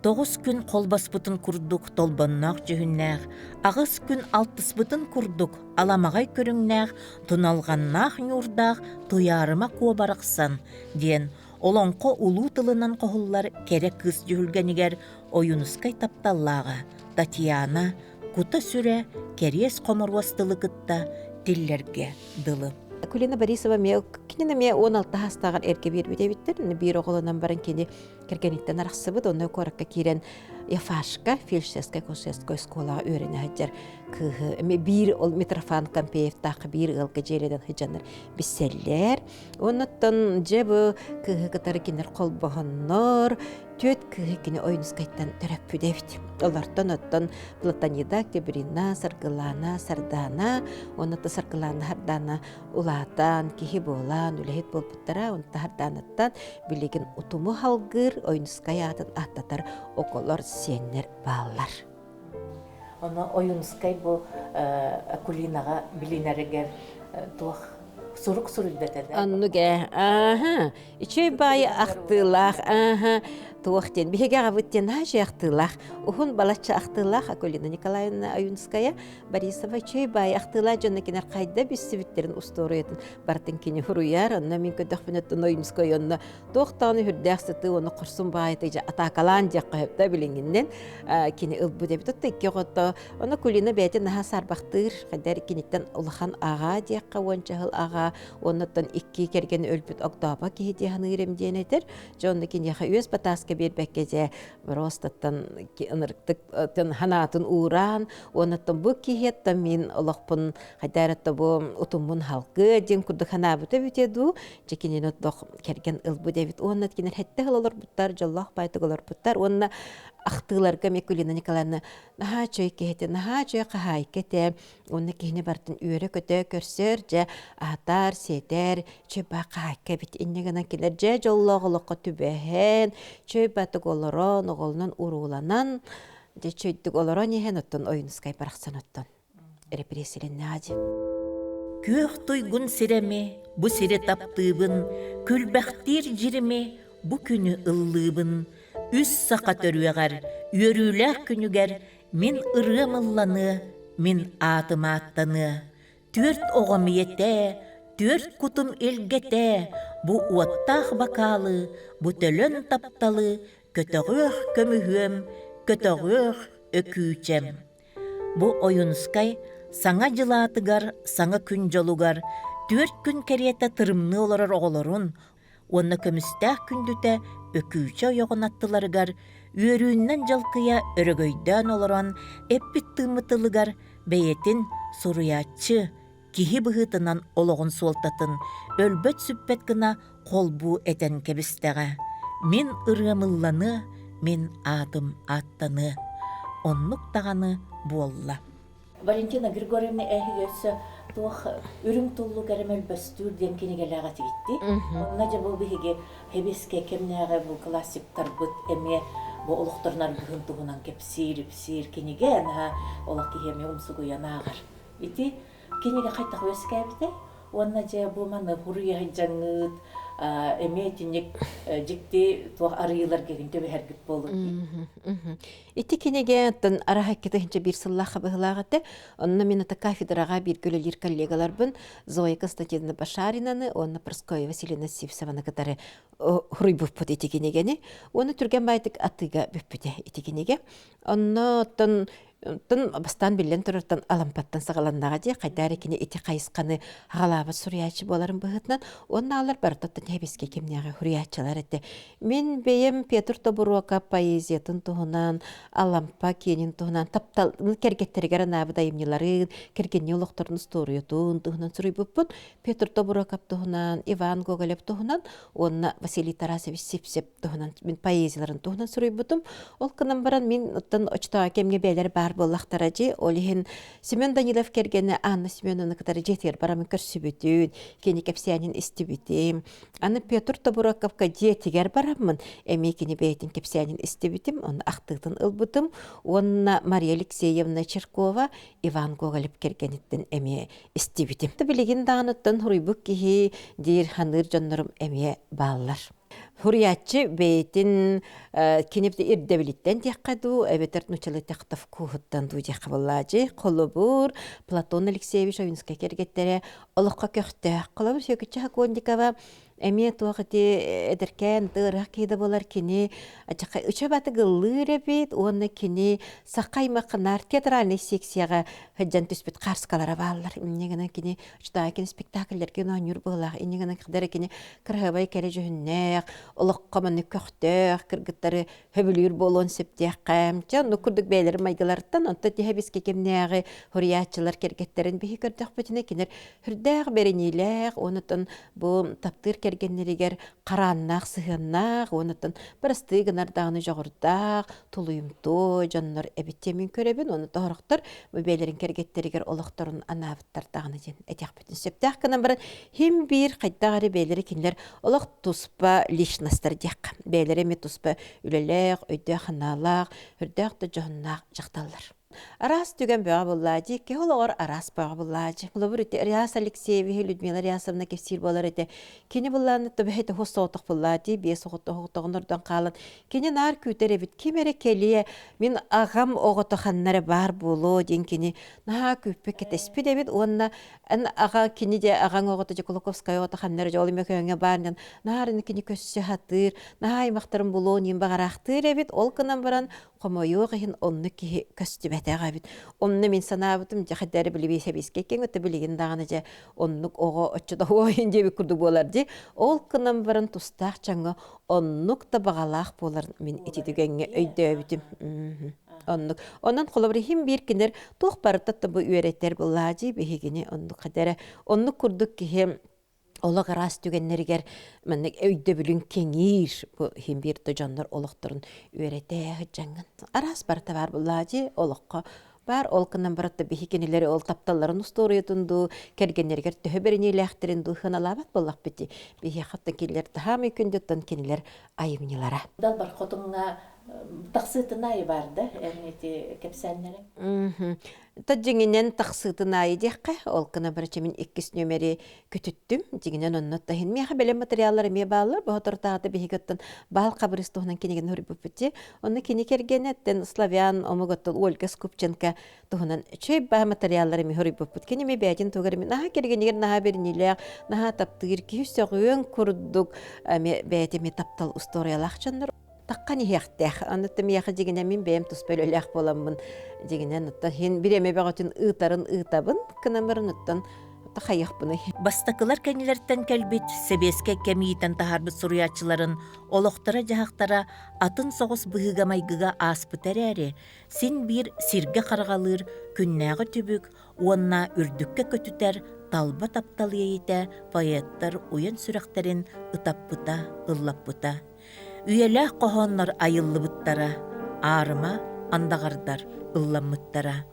9 gün kolbasbıtın kurduk tolbannaq jühünnaq, ağız gün altısbıtın kurduk alamagay körünnaq, tunalğannaq yurdaq tuyarıma kuobaraqsan, diyen olonqo ulu tılınan qohullar kerek kız jühülgeniger Oyunskay taptallağa, Tatyana kuta süre keres komurvastılıgıtta dillerge dılı. Kulina Borisova me kinine me 16 hastağın erke bir bittir. Bir oğlandan baran kendi kergenitten araqsıbıd. Onu korakka kiren Yafaşka, Filşeska, Koseska skolağa öğrene hajar. Bir ol Mitrofan Kampeevtaq bir ılgı jereden hıjanlar biseller. Onattan jebı kıhıqıtarı kinler kolboğanlar. Tüet kıhıqini Oyunskayttan töröpü devit. Olardan ottan Platanidak debrina, sargılana, sardana. Onatı sargılana hardana ulatan, kihi bolan, ülehet bolputtara. Onatı hardanattan bilegin utumu halgır. таппытыр ойнускай атын аттатар околор сеннер баалар. Оны ойынскай бұл Акулинаға билинәрігер туақ сурук суруйдатады. Аннуге, ичөй бай ақтылақ, туақтен. Бихеге ғавыттен хажы ақтылақ. Ухун балача ақтылақ, Акулина Николаевна Аюнская, Борисова чөй бай ақтылақ, жонна кенер қайда бісівіттерін ұстору етін. Бартын кені хуруяр, онна мен көдіқпінеттін Аюнская, онна тоқтағыны хүрдәқсіті, оны құрсын байты, атақалан жаққа хөпті білінгеннен, кені ұлбу деп тұтты, екі ғотты. Оны Акулина бәйті наға сарбақтыр, қайдар кенеттен ұлыған аға дияққа, ончағыл аға, оннаттан икки керген өлбіт оқтаба кейде ханырым денетер, жонна кенеға өз батасқа бербәккезе ростаттан ынырықтық ханатын уран, оннаттан бұл кейеттен мен ұлықпын қайдаратта бұл ұтымбын халқы ден күрді ханабыты бүтеду, жекенен ұттық керген ұлбы дәвит, оннат кенер хәтті ғылалар бұттар, жоллақ байты ғылар бұттар, онна ақтыларға Акулина Николаевна наха чөй кехете, наха чөй қағай кете, онна кехіне бартын үйері көті көрсер, же атар, сетер, чөй ба қағай кәбет иннегінен келер, же жоллағылыққа түбәхен, чөй бәтік олырын, оғылынан ұруланан, же чөйдік олырын ехен оттан ойынысқай барақсан оттан. Репрессиленне ади. Көк тойгун сиреме, бу сире таптыбын, күлбәқтер жиреме, бу күні ыллыбын. Үс сақа төрүегер, үйөрүләк күнүгер, мен ырымылланы, мен атым аттаны. Төрт оғым ете, төрт кутум елгете, бу уаттақ бакалы, бу төлөн тапталы, көтөғөх көмүхөм, көтөғөх өкүүчем. Бу ойынскай саңа жылатыгар, саңа күн жолугар, төрт күн керете тырымны оларар оғылырын, онна көмістәк күндүтә өкүүчө ойоғын аттыларыгар, үйөрүүннен жалқыя өрөгөйдөн олорон, эппит тымытылыгар, бәйетін суруячы, кихи бұғытынан олоғын суолтатын, өлбөт сүппет гына қолбу этен кебістеға. Мен ырымылланы, мен атым аттаны, оннук тағаны болла. Валентина Григорьевна әйгесі туақ үрім тұллы кәрімел бәстүр ден кенегеліға тегітті. Онына жа бұл бігі хебеске кемнеға бұл классиктар бұд әме бұл олықтарнар бүгін тұғынан кеп сир кенеге әна олақ кехеме ұмсығы янағар. Ити кенеге қайтақ өске әбіте, онына жа бұл маны ғұрыя жаңғыд, әме тінек жікті туақ арыйлар кеген төбе әргіп болу. Ити кенеге аттан араға кетігінші бір сыллаға бұғылағаты, онына мен ата кафедраға бір көлелер коллегалар бұн, Зоя Константиновна Башаринаны, онына Проскоя Василина Сивсавана катары хұрый бұппыд ити кенегені, оны түрген байтық атыға бүппіде ити кенеге. Онына бастан білен тұрыртан алампаттан сағаланнаға де, қайдары кені ити қайысқаны ғалабы сұриячы боларын бұғытынан, онына алар бардаттан хебеске кемнеға хұриячылар әтті. Мен бейім Петр Тобурока поэзиятын тұғынан, алампа кенін тұғынан, таптал кергеттерігер анабы дайымнеларын, кергенне олықтарын ұсториятын тұғынан сұрый бұппын, Петр Тобурока тұғынан, Иван Гоголев тұғынан, онына Василий Тарасович Сипсеп тұғынан, мен поэзияларын тұғынан сұрый бұтым. Ол кынан баран мен оттан очтаға кемге бәйлер бар боллақтаражы, олихин Семен Данилов кергені Анна Семеновна катары жетер барамын көрсібітін, кені кепсиянин истибітім. Аны Петр Тобураковка жетігер барамын, әме кені бәйтін кепсиянин истибітім, оны ақтықтын ылбытым, онына Мария Алексеевна Черкова, Иван Гоголев кергенеттен әме истибітім. Білеген дағыныттан хұрайбық кейі дейір ханыр жонларым әме балылар. Хурьячы бейтин кенепте ирдебилиттен теккаду, эбетер нучалы тектов кухуттан ду теккабаллажы, Колобур, Платон Алексеевич Овинская кергеттере, олыққа көхті, Колобур сөкітчі Хакуандикова, әме туақыты әдіркен дырақ кейді болар кені, үчі баты ғылыр әбет, оны кені сақаймақынар театральный секцияға хүджан түспет қарсқалара балылар. Инегінің кені үчтағы кені спектакльлерге нойныр болақ, инегінің қыдары кені кірғабай кәрі жүхіннәқ, олыққа маны көқтәқ, кіргіттары хөбілер болуын септеқ қәм. Жан нүкірдік бәйлері майғылардан, онты тихабеске кемнәғы хұриятчылар кергеттерін бейі көрдіқ бөтіне кенер хүрдәқ беренейләқ, онытын бұл таптыр кергеннеригер карааннаах сыһыннаах онутан барастыыгынардагыны жоҕурдаах тулуйумтуу дьоннор эбиттемин көрөбүн оны тоһорохтор бөбөйлерин кергеттеригер олохторун анаабыттардагыны диэн этиахпытын сөптаах кынан баран хим биир хайдаагары бээлери кинилер олох туспа личностар диэхха бээлери эми туспа үлэлээх өйдөөх ханаалаах хүрдээх да дьоһуннаах дьахталлар. Арас түгэн бөҕө буллаади, ке олоҕор арас бөҕө буллаади. Булабыр ите Риас Алексеевна, Людмила Риасовна кефсир болар ите. Кини буллааны төбөһөйте хостотох буллаади, биэс оҕотоҕунордон хаалан. Кини наар күтер эбит, кимере келие, мин ағам оҕотоханнары бар булоо ден кини. Наһаа күппе кетеспи дебит, онна ан аға кини де ағаң оҕото Кулаковская оҕотоханнары жолы мөкөңө барнан. Наарыны кини көссө хатыр, наһаа аймактарын булоо ним багарахтыр эбит, ол кынан баран комойуоҕин онны ки көстүбэтэгабит. Онны мин санаабытым жахадары билибесе бискекен өтө билигин даганы же оннук ого оччода ойын деби курду болар ди. Ол кынан баран тустаах чаңга оннук да багалаах болар мин итидүгенге өйдөбүтүм. Оннук. Онан холобри хим бир кинер тух барытта бу үйреттер буллаади бихигини оннук кадара. Оннук курдук ки олог арас түгеннеригер маннык өйдө бүлүн кеңир бу химбирді жандар олоқторун үйрете жаңын. Арас барта бар буллаади олоққа бар олкынан баратта бихикенелери ол тапталларын усторуетунду кергеннергер төһө беринилэхтеринду хыналабат боллак бити. Бихи хатта киллер таха мүкүндөттөн кенелер айымнилара. Дал бар хотуңна тахсытынай бар да, эти кепсәннәре. Таджиңинен тахсытынай декка, ол кына барача мин 2 нөмери көтүттүм. Дигинен оннотта хин меха белем материаллары ме баалар, бу хотортагы бихигеттен баал кабырыстыгынан кенеген хөрбүппүти. Онны кини кергенеттен славян омоготтол Ольга Скупченко туһунан чөй ба материаллары ме хөрбүппүт. Кини ме бәдин тогар мин наха кергенегер наха берниле, наха таптыгыр ки хүсөгөн курдук ме бәдеме таптал усториялах чандар. Таққани хияқтақ. Анытым яқы дегенен мен бәйім тұспәл өләқ боламын дегенен ұттан. Хен біреме бағытын ұйтарын ұйтабын, кінамырын ұттан тақайық бұны. Бастакылар кәнелерттен кәлбет себеске кәмейтен тахарбы сұруячыларын олықтара жағақтара атын соғыс бұғыға-майгыға аспытар әрі. Сен бір сирге қарғалыр, күннәғы түбік, онна үрдікке көтітер, талба таптал ейті, поэттар ойын сүрәқтерін ұтаппыта, ұллаппыта. Үйеләх қоғоннар айыллы бұттара, арыма андағардар ылламмыттара.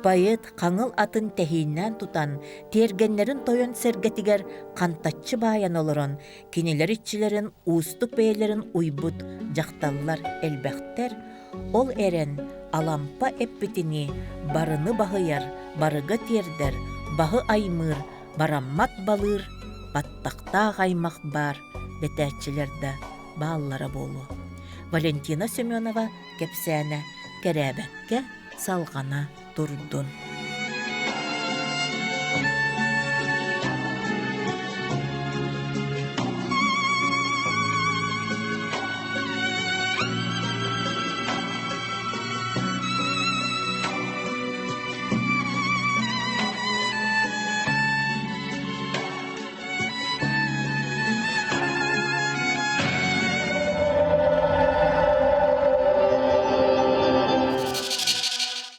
Поэт қаңыл атын тәхейіннен тұтан, тергенлерін тойын сәргетігер қантатчы баян олырын, кенелер итчілерін, уыстық бәйлерін уйбут, жақталылар әлбәқтер, ол әрен алампа әппетіні барыны бағыяр, барыға тердер, бағы аймыр, бараммат балыр, баттақта ғаймақ бар, бәтәтчілерді баллары болу. Валентина Семенова кепсәне кәрәбәкке салғана турдун.